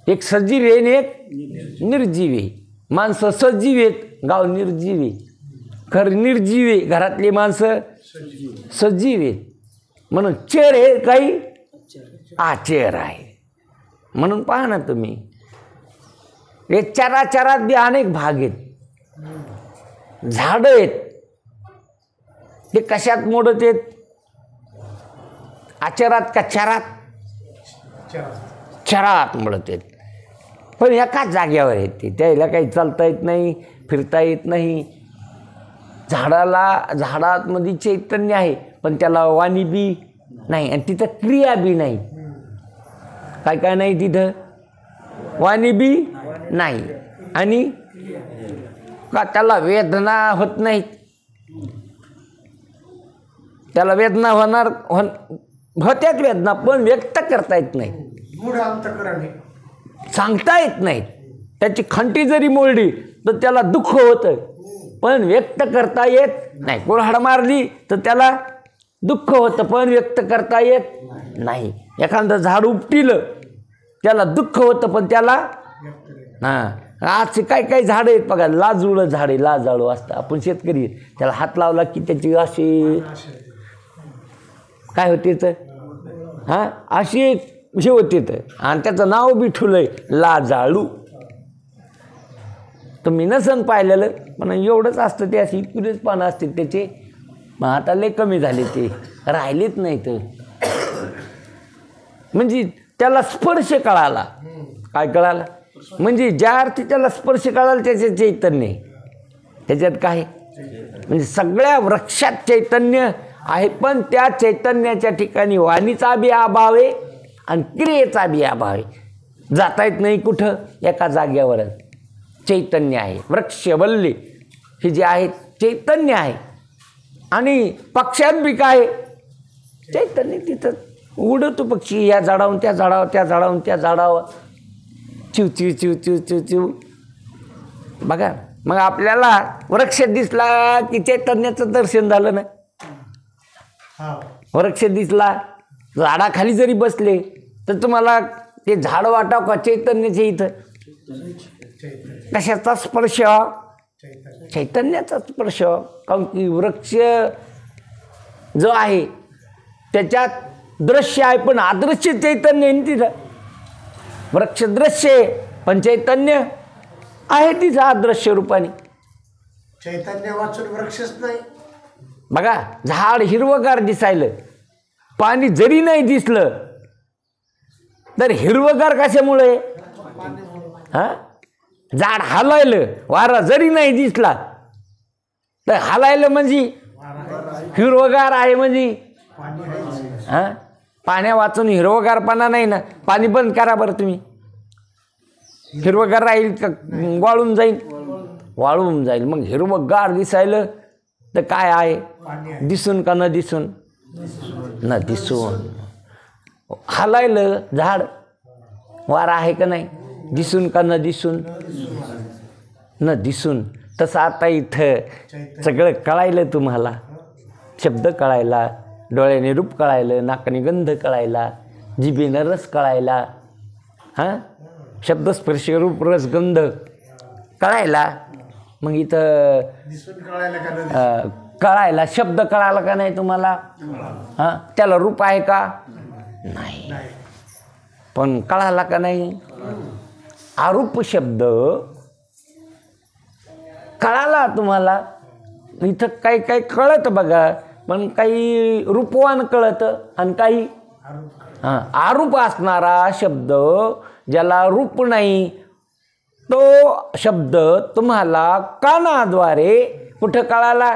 एक सजीव आहे आणि एक निर्जीव आहे. माणसं सजीव आहेत, गाव निर्जीव आहे. खरं निर्जीव आहे, घरातली माणसं सजीव आहेत. म्हणून चर आहे, काही आचर आहे. म्हणून पहा ना तुम्ही, हे चराचरात बी अनेक भाग आहेत. झाडं आहेत, ते कशात मोडत आहेत? आचरात का चरात? चरात मोडत आहेत. पण एकाच जाग्यावर आहेत ते, त्याला काही चालता येत नाही, फिरता येत नाही. झाडामध्ये चैतन्य आहे पण त्याला वाणी बी नाही आणि तिथं क्रिया बी नाही. काय काय नाही तिथं? वाणी बी नाही आणि का त्याला वेदना होत नाहीत. त्याला वेदना होत्यात वेदना पण व्यक्त करता येत नाही, सांगता येत नाही. त्याची खंटी जरी मोडली तर त्याला दुःख होतं पण व्यक्त करता येत नाही. कुऱ्हाड मारली तर त्याला दुःख होतं पण व्यक्त करता येत नाही. एखादं झाड उपटिलं त्याला दुःख होतं पण त्याला आज काही काही झाडं आहेत बघा, लाजूळ झाडे, लाजाळू असतं. आपण शेतकरी त्याला हात लावला की त्याची अशी काय होते तर अशी हे होते तर, आणि त्याचं नाव बी ठुलंय लाजाळू. तुम्ही नसन पाहिलेलं पण एवढंच असतं ते, अशी पुरेच पानं असतील त्याचे. मग आता लय कमी झाले, ते राहिलेच नाही. तर म्हणजे त्याला स्पर्श कळाला. काय कळाला म्हणजे ज्या अर्थी त्याला स्पर्श कळाला त्याचे चैतन्य. त्याच्यात काय म्हणजे सगळ्या वृक्षात चैतन्य आहे पण त्या चैतन्याच्या ठिकाणी वाणीचा बी अभाव आहे आणि क्रियेचा बी अभाव आहे. जाता येत नाही कुठं, एका जाग्यावरच चैतन्य आहे. वृक्ष वल्ली हे जे आहेत चैतन्य आहे आणि पक्ष्यात बी काय चैतन्य. तिथं उडतो पक्षी, या झाडावून त्या झाडावर, त्या झाडावून त्या झाडावर, चिव चिव चिव चिव चिव चिव. बघा मग आपल्याला वृक्ष दिसला की चैतन्याचं दर्शन झालं ना. वृक्ष दिसला, झाडाखाली जरी बसले तर तुम्हाला ते झाड वाटाव का चैतन्याचे? इथं कशाचा स्पर्श? चैतन्याचा स्पर्श. कारण की वृक्ष जो आहे त्याच्यात दृश्य आहे पण अदृश्य चैतन्य आहे तिथं. वृक्ष दृश्य आहे पण चैतन्य आहे तिथं अदृश्य रूपाने. चैतन्य वाचून वृक्षच नाही. बघा झाड हिरवगार दिसायलं, पाणी जरी नाही दिसलं तर हिरवगार कशामुळे? झाड हलायलं, वारा जरी नाही दिसला तर हलायलं म्हणजे हिरवगार आहे. म्हणजे पाण्या वाचून हिरवगारपणा नाही ना. पाणी बंद करा बरं तुम्ही, हिरवगार राहील का वाळून जाईल? वाळून जाईल. मग हिरवगार दिसायलं तर काय आहे? दिसून का न दिसून? न दिसून. हलायलं झाड, वारा आहे का नाही? दिसून का न दिसून? न दिसून. तसं आता इथं सगळं कळायलं तुम्हाला. शब्द कळायला, डोळ्याने रूप कळायलं, नाकाने गंध कळायला, जिभेनं रस कळायला, शब्द स्पर्श रूप रस गंध कळायला. मग इथं कळायला शब्द कळाला का नाही तुम्हाला? त्याला रूप आहे का? नाही. पण कळाला का नाही? आरूप शब्द कळाला तुम्हाला. इथं काही काही कळतं बघा, पण काही रूपवान कळतं आणि काही आरूप असणारा शब्द ज्याला रूप नाही तो शब्द तुम्हाला कानाद्वारे कुठं कळाला?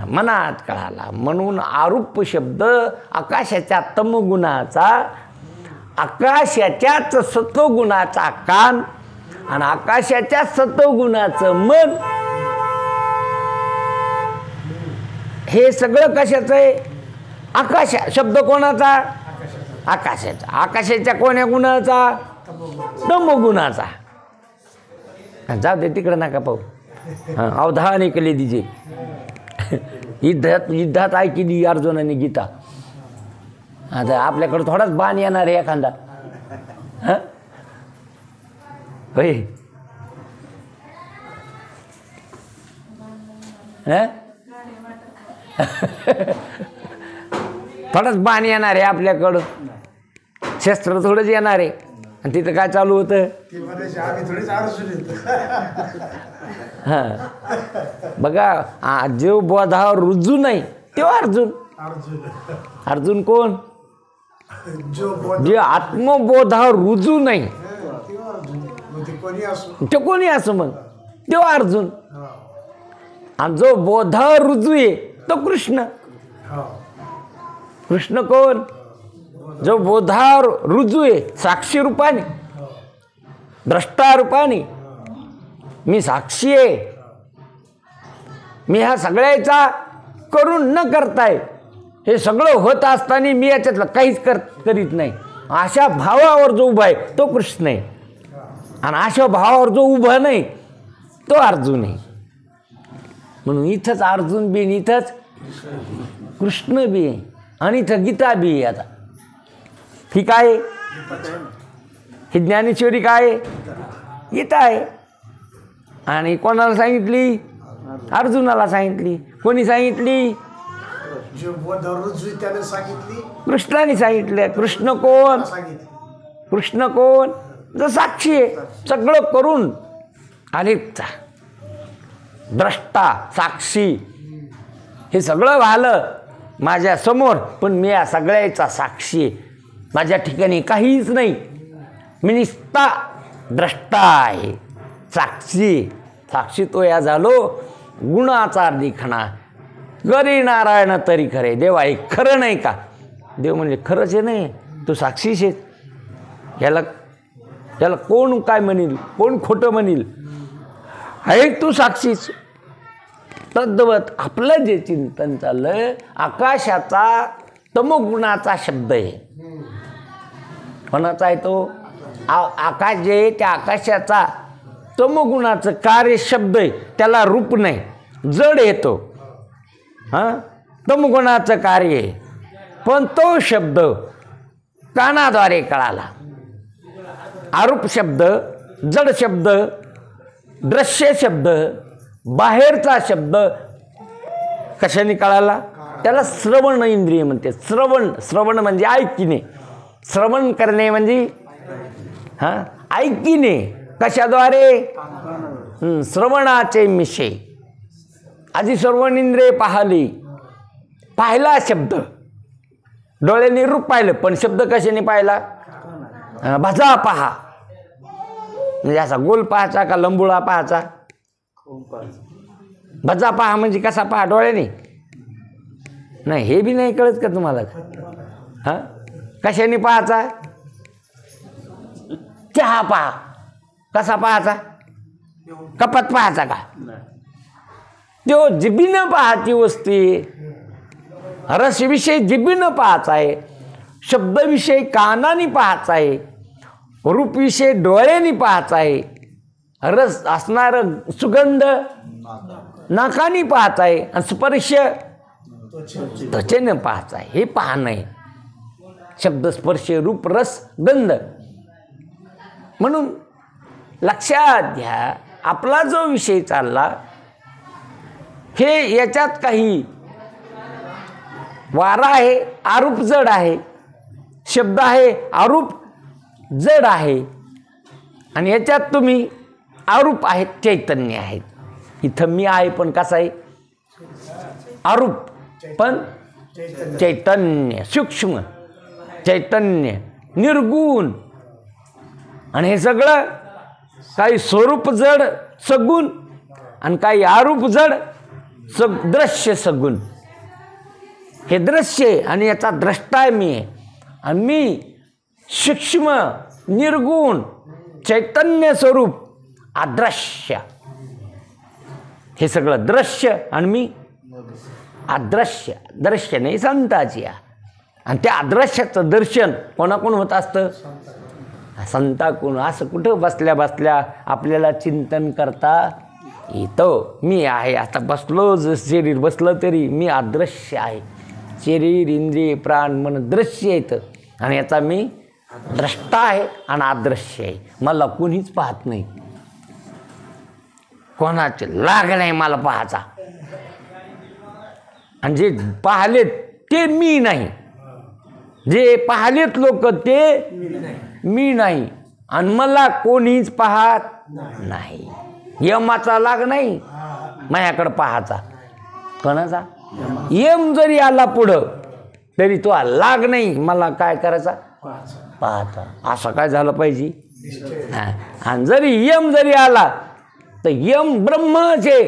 मनात कळाला. म्हणून आरूप शब्द आकाशाच्या तमगुणाचा, आकाशाच्याच सत्वगुणाचा कान आणि आकाशाच्या सत्वगुणाचं मन. हे सगळं कशाचं आहे? आकाश शब्द कोणाचा? आकाशाचा. आकाशाच्या कोण्या गुणाचा? तमगुणाचा. जाऊ दे तिकडं नका पाहू. अवधान केले दिजे. युद्धात ऐकली अर्जुनाने गीता. आता आपल्याकडं थोडाच बाण येणार आहे एखादा. होय थोडंच बाण येणार आहे आपल्याकडं. शस्त्र थोडंच येणार आहे. आणि तिथं काय चालू होतं? बघा जो बोधावर रुजू नाही तो अर्जुन. अर्जुन कोण? जे आत्मबोधावर रुजू नाही मग ते कोणी असो. ते कोणी असो मग तो अर्जुन. हो. आणि जो बोध रुजू आहे तो कृष्ण. हो. कृष्ण कोण? जो बोधार रुजू आहे, साक्षी रूपाने, द्रष्टा रूपाने. मी साक्षी आहे, मी ह्या सगळ्याचा करून न करताय, हे सगळं होत असताना मी याच्यातलं काहीच करीत नाही, अशा भावावर जो उभा आहे तो कृष्ण आहे. आणि अशा भावावर जो उभा नाही तो अर्जुन आहे. म्हणून इथंच अर्जुन बी, इथंच कृष्ण बी आहे, आणि इथं गीता बी आहे. आता ही काय आहे? ही ज्ञानेश्वरी काय आहे? गीता आहे. आणि कोणाला सांगितली? अर्जुनाला सांगितली. कोणी सांगितली? जे बोध रुजू त्याने सांगितली. कृष्णाने सांगितलं. कृष्ण कोण? सांगितली. कृष्ण कोण? जो साक्षी आहे, सगळं करून अलिप्ता, द्रष्टा, साक्षी, हे सगळं झालं माझ्या समोर, पण मी या सगळ्याचा साक्षी आहे. माझ्या ठिकाणी काहीच नाही, मी निस्ता द्रष्टा आहे, साक्षी. साक्षी तो या झालो गुणाचा दिखणा. गरी नारायण तरी खरे. देवा हे खरं नाही का? देव म्हणजे खरंच आहे नाही, तो साक्षीच आहे. याला कोण काय म्हणील, कोण खोटं म्हणील? आहे तू साक्षीच. तद्वत आपलं जे चिंतन चाललंय, आकाशाचा तमोगुणाचा शब्द आहे. कोणाचा आहे तो? आकाश जे आहे त्या आकाशाचा तमोगुणाचं कार्य शब्द आहे. त्याला रूप नाही, जड येतो. हां, तमोगुणाचं कार्य आहे. पण तो शब्द कानाद्वारे कळाला. आरूप शब्द, जड शब्द, दृश्य शब्द, बाहेरचा शब्द कशाने कळाला? त्याला श्रवण इंद्रिय म्हणते. श्रवण म्हणजे ऐकणे. श्रवण करणे म्हणजे ऐकिने. कशाद्वारे? श्रवणाचे मिशे. आधी श्रवण इंद्रिय पाहिला शब्द, डोळ्यांनी रूप पाहिलं, पण शब्द कशाने पाहिला? भजा पहा, म्हणजे असा गोल पाहायचा का लंबुळा पाहायचा? भजा पहा म्हणजे कसा पहा? डोळ्याने नाही. हे बी नाही कळत का तुम्हाला? हां, कशाने पाहायचा? चहा पहा, कसा पाहायचा? कपात पाहायचा का? तो जिभीनं पाहायची वस्तू आहे. रसविषयी जिभीनं पाहायचा आहे, शब्दविषयी कानाने पाहायचा आहे, रूपविषयी डोळ्यांनी पाहायचा आहे, रस असणारं सुगंध नाकाने पाहायचा आहे, आणि स्पर्श त्वचेनं पाहायचा आहे. हे पाहणं आहे. शब्द, स्पर्श, रूप, रस, गंध. म्हणून लक्षात घ्या, आपला जो विषय चालला हे याच्यात काही वारा आहे, आरूप जड आहे, शब्द आहे, आरूप जड आहे, आणि याच्यात तुम्ही आरूप आहेत, चैतन्य आहेत. इथं मी आहे पण कसं आहे? आरूप, पण चैतन्य, सूक्ष्म चैतन्य, निर्गुण. आणि हे सगळं काही स्वरूप जड सगुण, आणि काही आरूप जड दृश्य सगुण. हे दृश्य आणि याचा द्रष्टा मी आहे. आणि मी सूक्ष्म, निर्गुण, चैतन्य स्वरूप, अदृश्य. हे सगळं दृश्य आणि मी अदृश्य. दृश्य नाही संताची. आणि त्या अदृश्याचं दर्शन कोणाकोण होत असतं? संताकडून. असं कुठं बसल्या बसल्या आपल्याला चिंतन करता येतं. मी आहे, आता बसलो, शरीर बसलं तरी मी अदृश्य आहे. शरीर, इंद्रिय, प्राण, मन दृश्य येतं, आणि याचा मी द्रष्टा आहे आणि अदृश्य आहे. मला कोणीच पाहत नाही, कोणाचे लाग नाही मला पाहायचा. आणि जे पाहलेत ते मी नाही, जे पाहलेत लोक ते मी नाही, आणि मला कोणीच पाहत नाही. यमाचा लाग नाही माझ्याकडं पाहायचा. कोणाचा? यम जरी आला पुढं तरी तो लाग नाही मला काय करायचा? पाहता. असं काय झालं पाहिजे? हा. आणि जरी यम जरी आला तर यम ब्रह्मचे.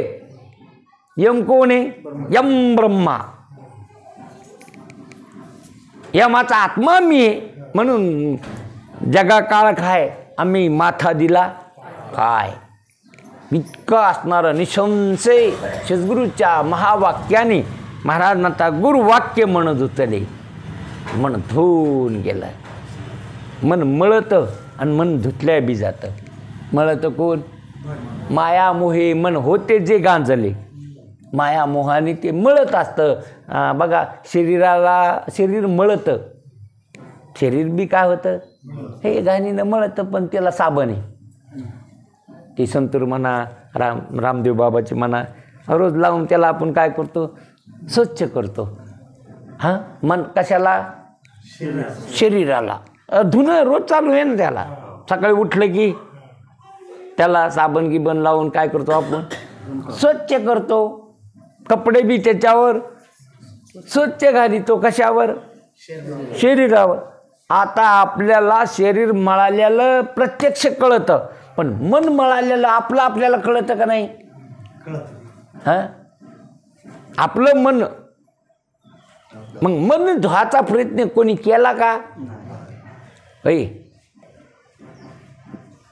यम कोण आहे? यम ब्रह्मा. यमाचा आत्मा मी आहे. म्हणून जगा काळ काय आम्ही माथा दिला काय. इतकं असणारं निसंशय सद्गुरूच्या महावाक्याने महाराज म्हणता गुरुवाक्य मन धुतले. मन धुवून गेलं. मन मळतं आणि मन धुतल्या बी जातं. मळतं कोण? माया मोहे मन होते जे गांजले. माया मोहाने ते मळत असतं. बघा शरीर मळतं. शरीर बी काय होतं? हे घाणीनं मळतं पण त्याला साबण आहे. ते संतूर म्हणा रामदेव बाबाचे म्हणा रोज लावून त्याला आपण काय करतो? स्वच्छ करतो. हां मन कशाला? शरीराला. धुणं रोज चालू आहे ना त्याला. सकाळी उठलं की त्याला साबण गिबन लावून काय करतो आपण? स्वच्छ करतो. कपडे बी त्याच्यावर स्वच्छ घालितो. कशावर? शरीरावर. आता आपल्याला शरीर मळालेलं प्रत्यक्ष कळतं पण मन मळालेलं आपल्याला कळतं का नाही? हां आपलं मन. मग मन धुवायचा प्रयत्न कोणी केला का?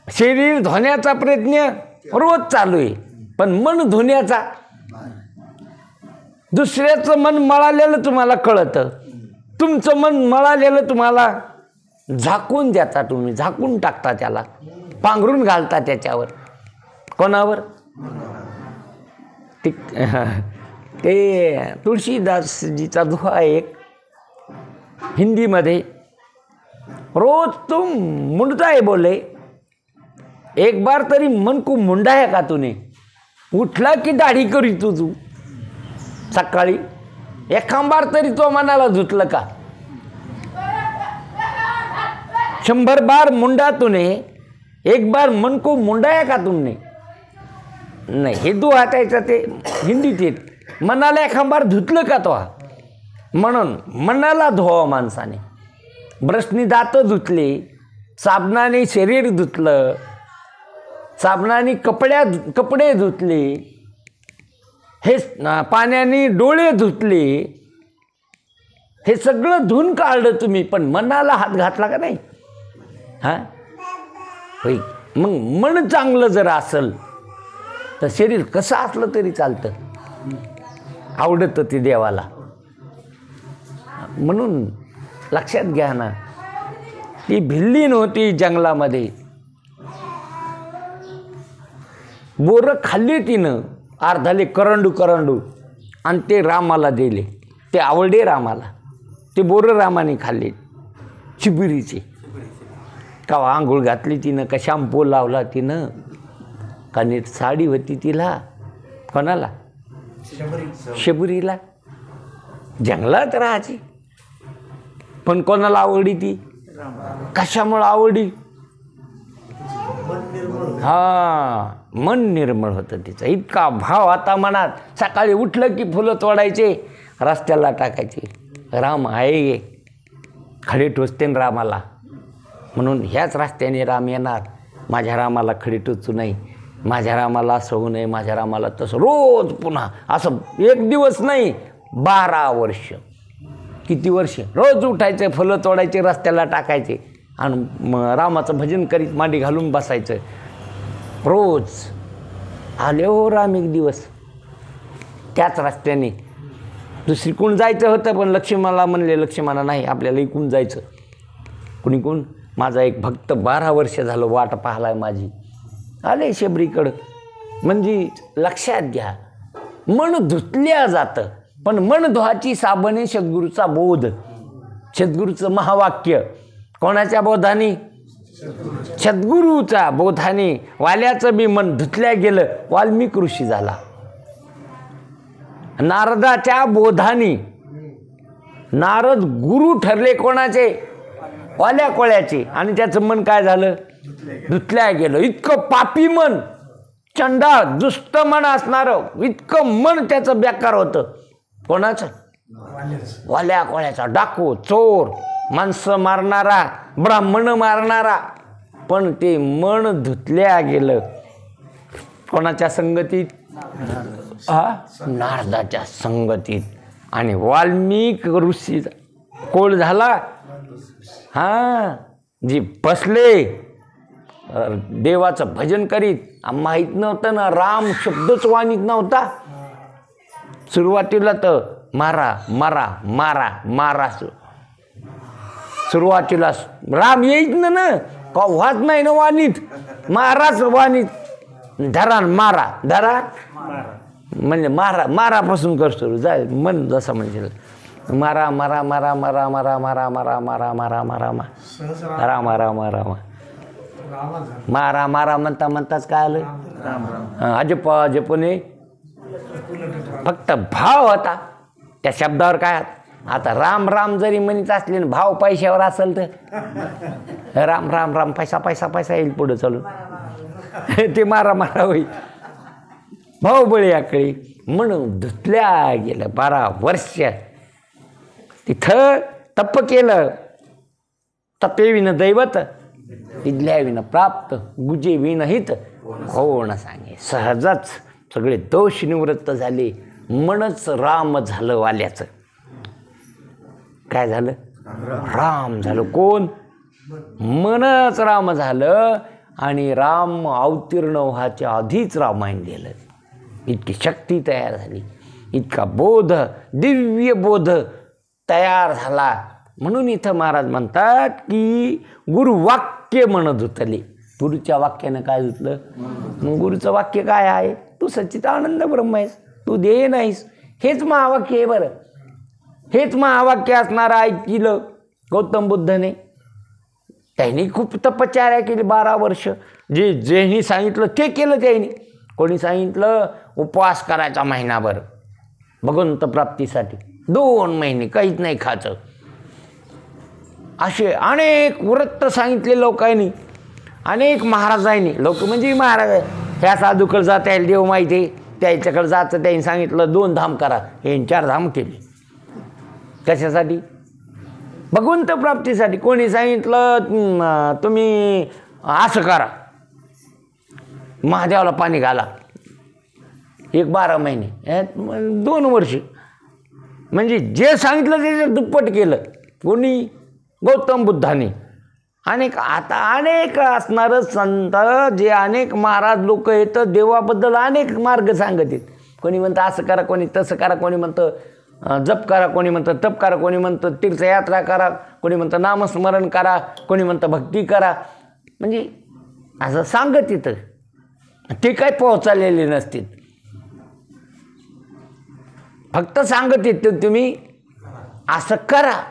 शरीर धुण्याचा प्रयत्न रोज चालू आहे पण मन धुण्याचा. दुसऱ्याचं मन मळालेलं तुम्हाला कळतं. तुमचं मन मळालेलं तुम्हाला झाकून देता. तुम्ही झाकून टाकता त्याला. पांघरून घालता त्याच्यावर. कोणावर? ते तुळशीदासजीचा दुहा एक हिंदीमध्ये. रोज तुम मुंडता है बोले एक बार तरी मन को मुंडा है का तूने. उठला की दाढी करी तू सकाळी एखांबार तरी तो मनाला धुतलं का? 100 बार मुंडा तूने एक बार मन को मुंडाया का तुमने. नाही हे दुहा त्याचं ते हिंदीत येत. मनाला एखांबार धुतलं का तो? म्हणून मनाला धुवा माणसाने. ब्रशनी दात धुतले, साबणाने शरीर धुतलं, साबणाने कपडे धुतले, हे पाण्याने डोळे धुतले. हे सगळं धुवून काढलं तुम्ही पण मनाला हात घातला का नाही? हां होय. मग मन चांगलं जर असेल तर शरीर कसं असलं तरी चालतं. आवडतं ते देवाला. म्हणून लक्षात घ्या ना. ती भिल्ली नव्हती जंगलामध्ये. बोरं खाल्ली तिनं अर्धाले करंडू आणि ते रामाला दिले. ते आवडे रामाला. ते बोरं रामाने खाल्ले चिबिरीचे. का आंघोळ घातली तिनं, का शॅम्पू लावला तिनं, का नीट साडी होती तिला. कोणाला? शबरीला. जंगलात राहायची पण कोणाला आवडली ती? कशामुळं आवडली? हां मन निर्मळ होतं तिचं. इतका भाव आता मनात. सकाळी उठलं की फुलं तोडायचे रस्त्याला टाकायचे. राम आहे खडे टोचते रामाला. म्हणून ह्याच रस्त्याने राम येणार. माझ्या रामाला खडे टोचू नाही, माझ्या रामाला असं होऊ नये, माझ्या रामाला तसं. रोज पुन्हा असं. एक दिवस नाही 12 वर्ष. किती वर्ष? रोज उठायचं, फुलं तोडायचे, रस्त्याला टाकायचे आणि रामाचं भजन करीत मांडी घालून बसायचं रोज. आले हो राम एक दिवस त्याच रस्त्याने. दुसरीकडून जायचं होतं पण लक्ष्मणाला म्हणले, लक्ष्मणा नाही आपल्याला इकडून जायचं. कुणीकडून? माझा एक भक्त 12 वर्ष झालं वाट पाहलाय माझी. आले शबरीकडं. म्हणजे लक्षात घ्या मन धुतल्या जातं पण मन धुवाची साबणे सद्गुरूचा बोध. सद्गुरूचं महावाक्य. कोणाच्या बोधाने? सद्गुरूचा बोधाने. वाल्याचं बी मन धुतल्या गेलं. वाल्मिक ऋषी झाला. नारदाच्या बोधाने नारद गुरु ठरले. कोणाचे? वाल्या कोळ्याचे. आणि त्याचं मन काय झालं? धुतल्या गेलं. इतकं पापी मन, चंडाळ दुष्ट मन असणारं इतकं मन त्याचं बेकार होतं. कोणाचं? वाल्या कोळ्याचा. डाकू, चोर, माणसं मारणारा, ब्राह्मण मारणारा. पण ते मन धुतल्या गेलं कोणाच्या संगतीत? नारदाच्या संगतीत. आणि वाल्मिक ऋषीचा कोळ झाला. जी बसले देवाचं भजन करीत. माहीत नव्हतं ना, राम शब्दच वाणीत नव्हता. सुरुवातीला तर मारा मारा मारा मारा, सुरुवातीला राम येईत ना का व्हाच नाही ना वाणीत, माराच वाणीत. धरा मारा, धरा म्हणजे मारा, मारापासून कर सुरू जाय मन जसं म्हणजे मारा मारा मारा मारा मारा मारा मारा मारा मारा मारा मारा मारा मारा मारा मारा म्हणता म्हणताच काय आलं? अजप अजपने फक्त भाव होता त्या शब्दावर. काय आता राम राम जरी म्हणत असले ना, भाव पैशावर असेल तर राम राम राम पैसा पैसा पैसा येईल पुढं चालून. ते मारा मारा होईल भाऊ बळी आकळी म्हणून धुतल्या गेलं. 12 वर्ष तिथं तप केलं. तपे विन दैवत तिथल्या विन प्राप्त, गुजे विनहित कोण सांगे. सहजच सगळे दोष निवृत्त झाले. मनच राम झालं वाल्याचं. काय झालं? राम झालं. कोण? मनच राम झालं. आणि राम अवतीर्ण व्हायच्या आधीच रामायण लिहिलं. इतकी शक्ती तयार झाली, इतका बोध, दिव्य बोध तयार झाला. म्हणून इथं महाराज म्हणतात की गुरुवाक्य मन धुतले. गुरुच्या वाक्यानं काय धुतलं? मग गुरुचं वाक्य काय आहे? तू सच्चिदानंद ब्रह्म आहेस, तू देह नाहीस. हेच महावाक्य आहे. बरं, हेच महावाक्य असणारं ऐकलं गौतम बुद्धने. त्यांनी खूप तपश्चर्या केली 12 वर्ष. जेही सांगितलं ते केलं त्यांनी. कोणी सांगितलं उपवास करायचा महिनाभर भगवंत प्राप्तीसाठी, 2 महिने काहीच नाही खायचं. असे अनेक व्रत सांगितले लोकांनी, अनेक महाराजांनी. लोक म्हणजे महाराज ह्या साधूकडे जाता येईल देव माहिती आहे, त्याच्याकडे जायचं त्यांनी सांगितलं 2 धाम करा. हे 4 धाम केली. कशासाठी? भगवंत प्राप्तीसाठी. कोणी सांगितलं तुम्ही असं करा, महादेवाला पाणी घाला 12 महिने, 2 वर्ष. म्हणजे जे सांगितलं त्याच्या दुप्पट केलं. कोणी? गौतम बुद्धाने. आता अनेक असणारं संत, जे अनेक महाराज लोक येतं देवाबद्दल अनेक मार्ग सांगत आहेत. कोणी म्हणतं असं करा, कोणी तसं करा, कोणी म्हणतं जप करा, कोणी म्हणतं तप करा, कोणी म्हणतं तीर्थयात्रा करा, कोणी म्हणतं नामस्मरण करा, कोणी म्हणतं भक्ती करा. म्हणजे असं सांगत येतं. ते काय पोहोचलेले नसतील, फक्त सांगत येतं तुम्ही असं करा.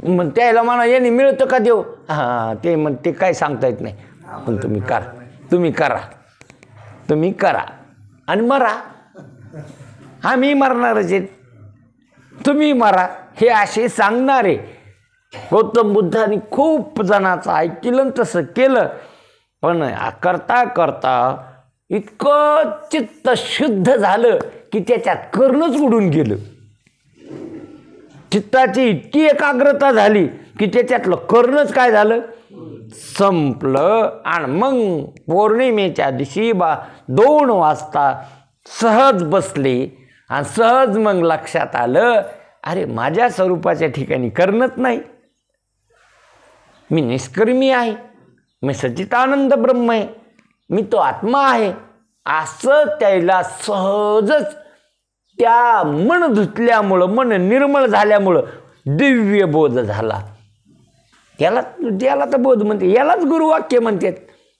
मग त्याला म्हणा याने मिळतं का देव? ते मग ते काय सांगता येत नाही. पण तुम्ही करा, तुम्ही करा, तुम्ही करा आणि मरा. आम्ही मरणारच आहेत, तुम्ही मरा. हे असे सांगणारे गौतम बुद्धांनी खूप जणांचं ऐकलं तसं केलं. पण करता करता इतकं चित्त शुद्ध झालं की त्याच्यात कर्णच उडून गेलं. चित्ताची इतकी एकाग्रता झाली की त्याच्यातलं कर्णच काय झालं? संपलं. आणि मग पौर्णिमेच्या दिवशी 2 वाजता सहज बसले आणि सहज मग लक्षात आलं, अरे माझ्या स्वरूपाच्या ठिकाणी कर्णच नाही, मी निष्कर्मी आहे, मी सच्चिदानंद ब्रह्म आहे, मी तो आत्मा आहे. असं त्याला सहजच त्या मन धुतल्यामुळं, मन निर्मळ झाल्यामुळं दिव्य बोध झाला. त्याला तर बोध म्हणते, यालाच गुरुवाक्य म्हणतात.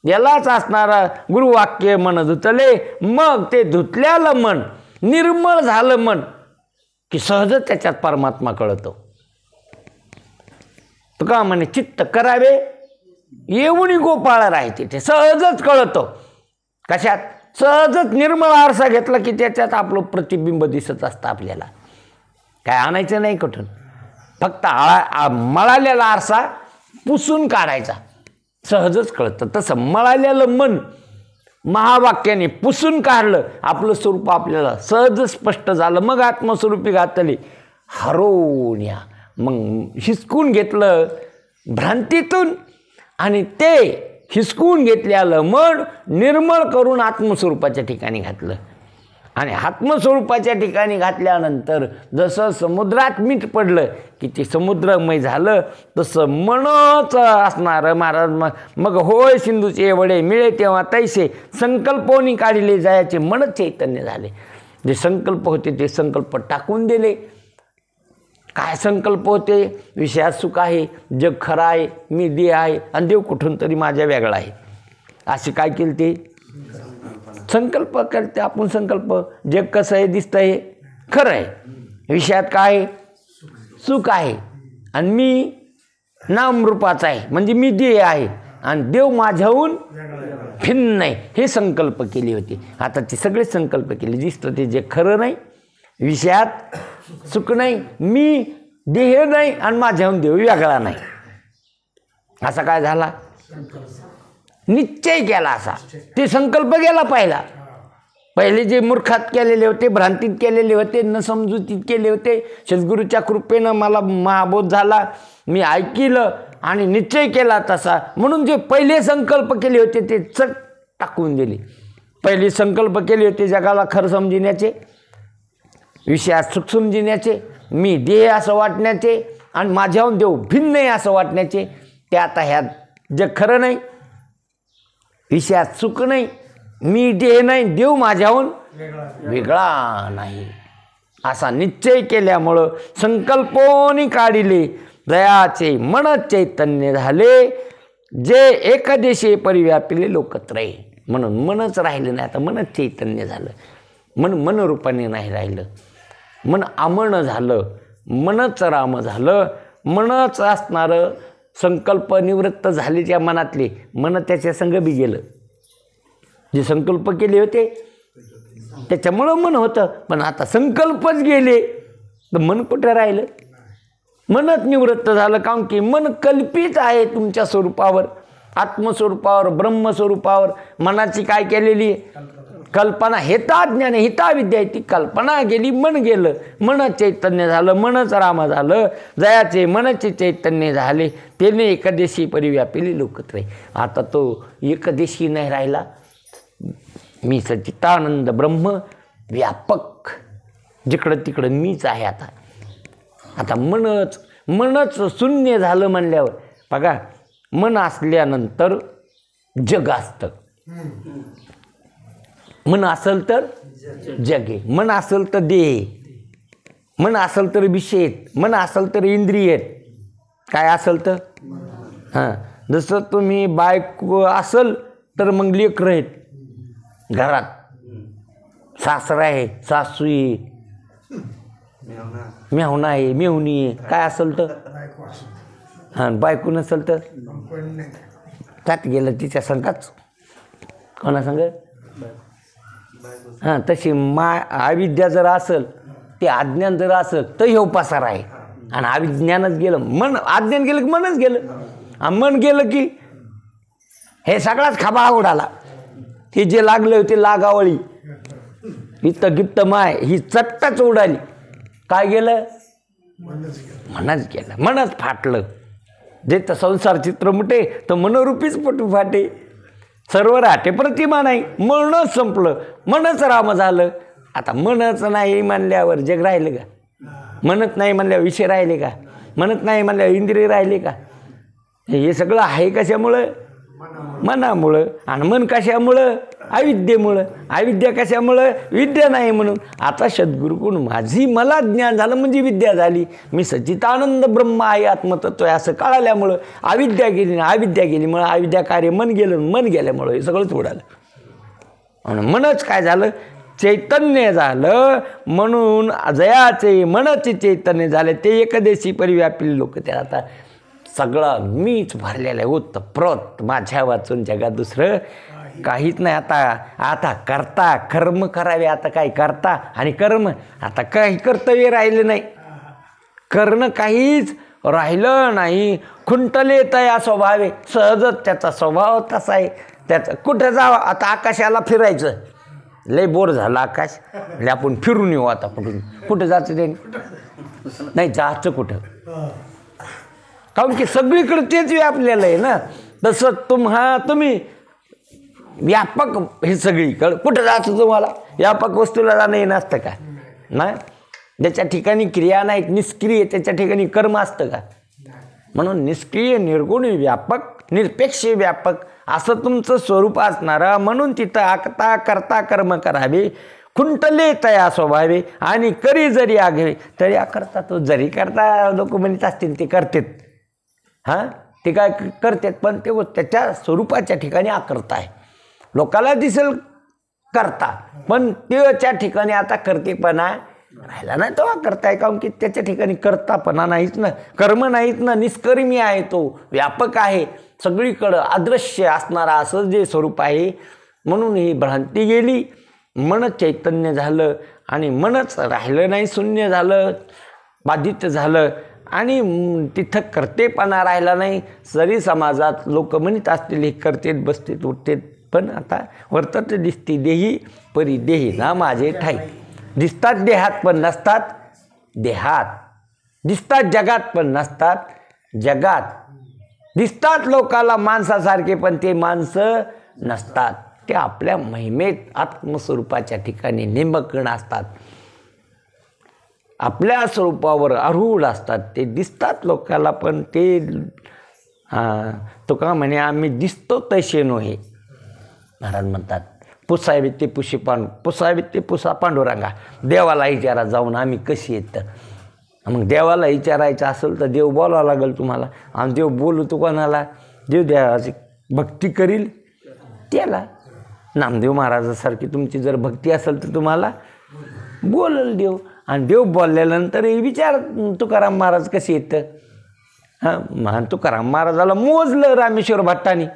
यालाच असणारा गुरुवाक्य मन धुतले. मग ते धुतल्यालं मन, निर्मळ झालं मन की सहजच त्याच्यात परमात्मा कळतो. तुका म्हणे चित्त करावे येऊनी गोपाळ राहते. ते सहजच कळतो. कशात? सहजच निर्मळ आरसा घेतला की त्याच्यात आपलं प्रतिबिंब दिसत असतं आपल्याला. काय आणायचं नाही कुठून, फक्त मळालेला आरसा पुसून काढायचा, सहजच कळतं. तसं मळालेलं मन महावाक्याने पुसून काढलं, आपलं स्वरूप आपल्याला सहज स्पष्ट झालं. मग आत्मस्वरूपी घातले हरवून या, मग हिसकून घेतलं भ्रांतीतून आणि ते हिसकून घेतलेलं मन निर्मळ करून आत्मस्वरूपाच्या ठिकाणी घातलं. आणि आत्मस्वरूपाच्या ठिकाणी घातल्यानंतर जसं समुद्रात मीठ पडलं की ते समुद्रमय झालं, तसं मनच असणारं महाराज मग होय सिंधूचे वडे मिळे तेव्हा तैसे संकल्पोनी काढले जायचे मनच चैतन्य झाले. जे संकल्प होते ते संकल्प टाकून दिले. काय संकल्प होते? विषयात सुख आहे, जग खरं आहे, मी देह आहे आणि देव कुठून तरी माझ्या वेगळा आहे. असे काय केले ते संकल्प करते आपण. संकल्प जग कसं आहे दिसतं आहे खरं आहे, विषयात काय आहे सुख आहे आणि मी नामरूपाचा आहे म्हणजे मी देह आहे आणि देव माझ्याहून भिन्न नाही, हे संकल्प केले होते. आता ते सगळे संकल्प केले दिसतं ते जे खरं नाही, विषयात सुख नाही, मी देह नाही आणि माझ्याहून देव वेगळा नाही. असा काय झाला? निश्चय केला. असा ते संकल्प गेला पहिले जे मूर्खात केलेले होते, भ्रांतीत केलेले होते, न समजुतीत केले होते. सद्गुरूच्या कृपेनं मला महाबोध झाला, मी ऐकलं आणि निश्चय केला तसा. म्हणून जे पहिले संकल्प केले होते ते चट टाकून दिले. पहिले संकल्प केले होते जगाला खरं समजण्याचे, विषयात सुख समजण्याचे, मी देह असं वाटण्याचे आणि माझ्याहून देव भिन्न आहे असं वाटण्याचे. ते आता ह्यात जग खरं नाही, विषयात सुख नाही, मी देह नाही, देव माझ्याहून वेगळा नाही असा निश्चय केल्यामुळं संकल्पोनी काढिले दयाचे मन चैतन्य झाले, जे एकदेशी परिव्यापिले लोकत्रय. म्हणून मनच राहिलं नाही, आता मनच चैतन्य झालं. मनरूपाने नाही राहिलं, मन आमन झालं, मनच राम झालं. मनच असणारं संकल्प निवृत्त झाले त्या मनातले, मन त्याच्या संग बी गेलं. जे संकल्प केले होते त्याच्यामुळं मन होतं, पण आता संकल्पच गेले तर मन कुठे राहिलं? मनच निवृत्त झालं. काऊन की मन कल्पित आहे तुमच्या स्वरूपावर, आत्मस्वरूपावर, ब्रह्मस्वरूपावर. मनाची काय केलेली कल्पना, हेता ज्ञान हिता विद्या आहे, ती कल्पना गेली, मन गेलं. मन चैतन्य झालं, मनच राम झालं. जयाचे मनचे चैतन्य झाले, त्याने एकदेशी परिव्यापिले लोकत्रय. आता तो एकदेशी नाही राहिला, मी सच्चिदानंद ब्रह्म व्यापक, जिकडं तिकडं मीच आहे. आता मनच शून्य झालं म्हणल्यावर बघा, मन असल्यानंतर जग असतं. मन असेल तर जग आहे, मन असेल तर देह, मन असेल तर विषय, मन असेल तर इंद्रिय, काय असेल तर हां. जसं तुम्ही बायको असेल तर मग लेकरं आहेत घरात, सासरा आहे, सासू आहे, मेहुणा आहे, मेहुणी आहे, काय असेल तर हां. बायको नसेल तर त्यात गेलं तिच्या संघाच, कोणा संग हां. तशी अविद्या जर असेल, ते अज्ञान जर असेल तर हे उपासार आहे. आणि अविज्ञानच गेलं, मन अज्ञान गेलं की मनच गेलं. मन गेलं की हे सगळाच खबाळा उडाला. हे जे लागले होते लागावळी, इथं गिप्त माय, ही चट्टाच उडाली. काय गेलं? मनच गेलं, मनच फाटलं. जे तर संसार चित्र मुटे तर मनोरूपीच पटू फाटे. सर्व राटे प्रतिमा नाही, मनच संपलं, मनच राम झालं. आता मनच नाही म्हणल्यावर जग राहिलं का? मनच नाही म्हणल्यावर विषय राहिले का? मनच नाही म्हणल्यावर इंद्रिय राहिले का? हे सगळं आहे कशामुळं? मनामुळं. आणि मन कशामुळं? अविद्येमुळं. अविद्या कशामुळं? विद्या नाही म्हणून. आता सद्गुरूकडून मला ज्ञान झालं म्हणजे विद्या झाली. मी सच्चिदानंद ब्रह्म आहे, आत्मतत्व आहे असं कळाल्यामुळं अविद्या गेली ना, अविद्या गेलीमुळं अविद्या कार्य मन गेलं, मन गेल्यामुळं हे सगळंच उडालं. आणि मनच काय झालं? चैतन्य झालं. म्हणून जयाचे मनचे चैतन्य झाले, ते एकदेशी परिव्यापिले लोक. ते आता सगळं मीच भरलेलं आहे, ओतप्रोत माझ्या वाचून जगात दुसरं काहीच नाही. आता करता कर्म करावे. आता काय करता आणि कर्म, आता काही कर्तव्य राहिलं नाही, करणं काहीच राहिलं नाही. खुंटलेत या स्वभाव आहे, सहजच त्याचा स्वभाव तसा आहे. त्याचं कुठं जावं? आता आकाशाला फिरायचं, लय बोर झालं आकाश, आपण फिरून येऊ. आता कुठं जायचं ते नाही, जायचं कुठं? काऊन की सगळीकडे तेच व्यापलेलं आहे ना. तसं तुम्ही व्यापक हे सगळीकडं कुठं जायचं तुम्हाला व्यापक वस्तूला जाणं हे नसतं का नाही ज्याच्या ठिकाणी क्रिया नाहीत निष्क्रिय त्याच्या ठिकाणी कर्म असतं का म्हणून निष्क्रिय निर्गुणी व्यापक निरपेक्ष व्यापक असं तुमचं स्वरूप असणारं म्हणून तिथं आकता करता कर्म करावे खुंटले तया स्वभावे आणि करी जरी आघावे तरी आकरता तो जरी करता लोक म्हणत असतील ते करतात हां ते काय करतात पण ते त्याच्या स्वरूपाच्या ठिकाणी आकरता आहे लोकाला दिसेल करता पण त्याच्या ठिकाणी आता करतेपणा राहिला नाही तो करताय काऊन की त्याच्या ठिकाणी करतापणा नाहीच ना कर्म नाहीच ना निष्कर्मी आहे तो व्यापक आहे सगळीकडं अदृश्य असणारा असं जे स्वरूप आहे म्हणून ही भ्रांती गेली मन चैतन्य झालं आणि मनच राहिलं नाही शून्य झालं बाधित झालं आणि तिथं कर्तेपणा राहिला नाही जरी समाजात लोक म्हणत असतील हे करतेत बसतेत उठतेत पण आता वर्तत दिसती देही परी देही ना माझे ठाई दिसतात देहात पण नसतात देहात दिसतात जगात पण नसतात जगात दिसतात लोकाला माणसासारखे पण ते माणसं नसतात ते आपल्या महिमेत आत्मस्वरूपाच्या ठिकाणी निमग्न असतात आपल्या स्वरूपावर आरूढ असतात ते दिसतात लोकाला पण ते तो का म्हणे आम्ही दिसतो तसे नव्हे महाराज म्हणतात पुसावे ते पुसावे ते पुसा पांडुरंगा देवाला विचारा जाऊन आम्ही कशी येतं मग देवाला विचारायचं असेल तर देव बोलावं लागेल तुम्हाला आणि देव बोलू तो कोणाला देव देवाची भक्ती करील त्याला नामदेव महाराजासारखी तुमची जर भक्ती असेल तर तुम्हाला बोलल देव आणि देव बोलल्यानंतर विचार तुकाराम महाराज कसे येतं हां तुकाराम महाराजाला मोजलं रामेश्वर भट्टाने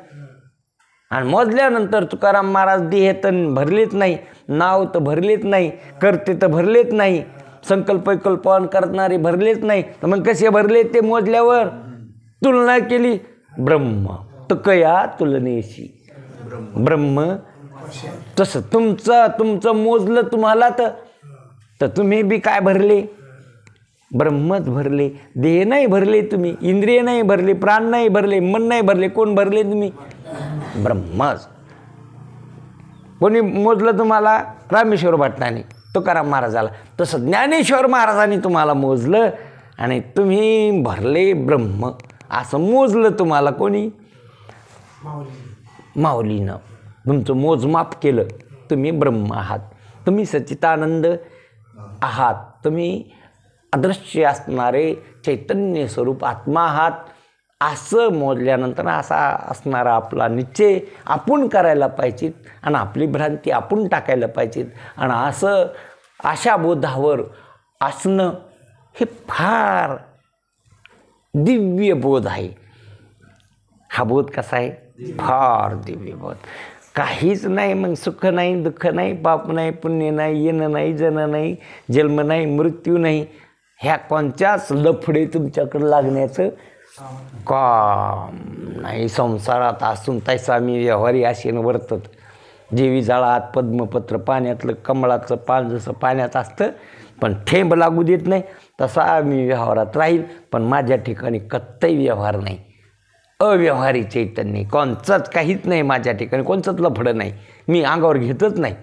आणि मोजल्यानंतर तुकाराम महाराज देह तर भरलेच नाही नाव तर भरलेच नाही करते तर भरलेच नाही संकल्प कल्पन करणारे भरलेच नाही तर मग कसे भरले ते मोजल्यावर तुलना केली ब्रह्म तुकया तुलनेशी ब्रह्म तसं तुमचं मोजलं तुम्हाला तर तुम्ही बी काय भरले ब्रह्मच भरले देह नाही भरले तुम्ही इंद्रिय नाही भरले प्राण नाही भरले मन नाही भरले कोण भरले तुम्ही ब्रह्मच कोणी मोजलं तुम्हाला रामेश्वर भट्टाने तुकाराम महाराजाला तसं ज्ञानेश्वर महाराजांनी तुम्हाला मोजलं आणि तुम्ही भरले ब्रह्म असं मोजलं तुम्हाला कोणी माऊलीनं तुमचं मोजमाप केलं तुम्ही ब्रह्म आहात तुम्ही सच्चिदानंद आहात तुम्ही अदृश्य असणारे चैतन्य स्वरूप आत्मा आहात असं मोजल्यानंतर असा असणारा आपला निश्चय आपण करायला पाहिजेत आणि आपली भ्रांती आपण टाकायला पाहिजेत आणि असं अशा बोधावर असणं हे फार दिव्य बोध आहे हा बोध कसा आहे फार दिव्य बोध काहीच नाही मग सुख नाही दुःख नाही पाप नाही पुण्य नाही येणं नाही जणं नाही जन्म नाही मृत्यू नाही ह्या कोणत्याच लफडे तुमच्याकडं लागण्याचं काम नाही संसारात असून तैसा मी व्यवहारी आशेनं वर्तत जेवी जाळात पद्मपत्र पाण्यातलं कमळाचं पान जसं पाण्यात असतं पण ठेंब लागू देत नाही तसा मी व्यवहारात राहील पण माझ्या ठिकाणी कत्तही व्यवहार नाही अव्यवहारी चैतन्य कोणचंच काहीच नाही माझ्या ठिकाणी कोणचंच लफडं नाही मी अंगावर घेतच नाही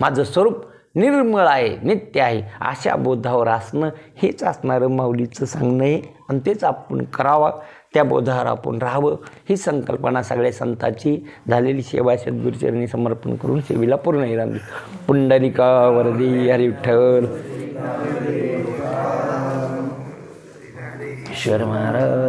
माझं स्वरूप निर्मळ आहे नित्य आहे अशा बोधावर असणं हेच असणारं माऊलीचं सांगणं आहे आणि तेच आपण करावं त्या बोधावर आपण राहावं ही संकल्पना सगळ्या संतांची झालेली सेवा सद्गुरुचरणी समर्पण करून सेवेला पूर्ण विराम पुंडलिका वरदी हरी विठ्ठल ईश्वर महाराज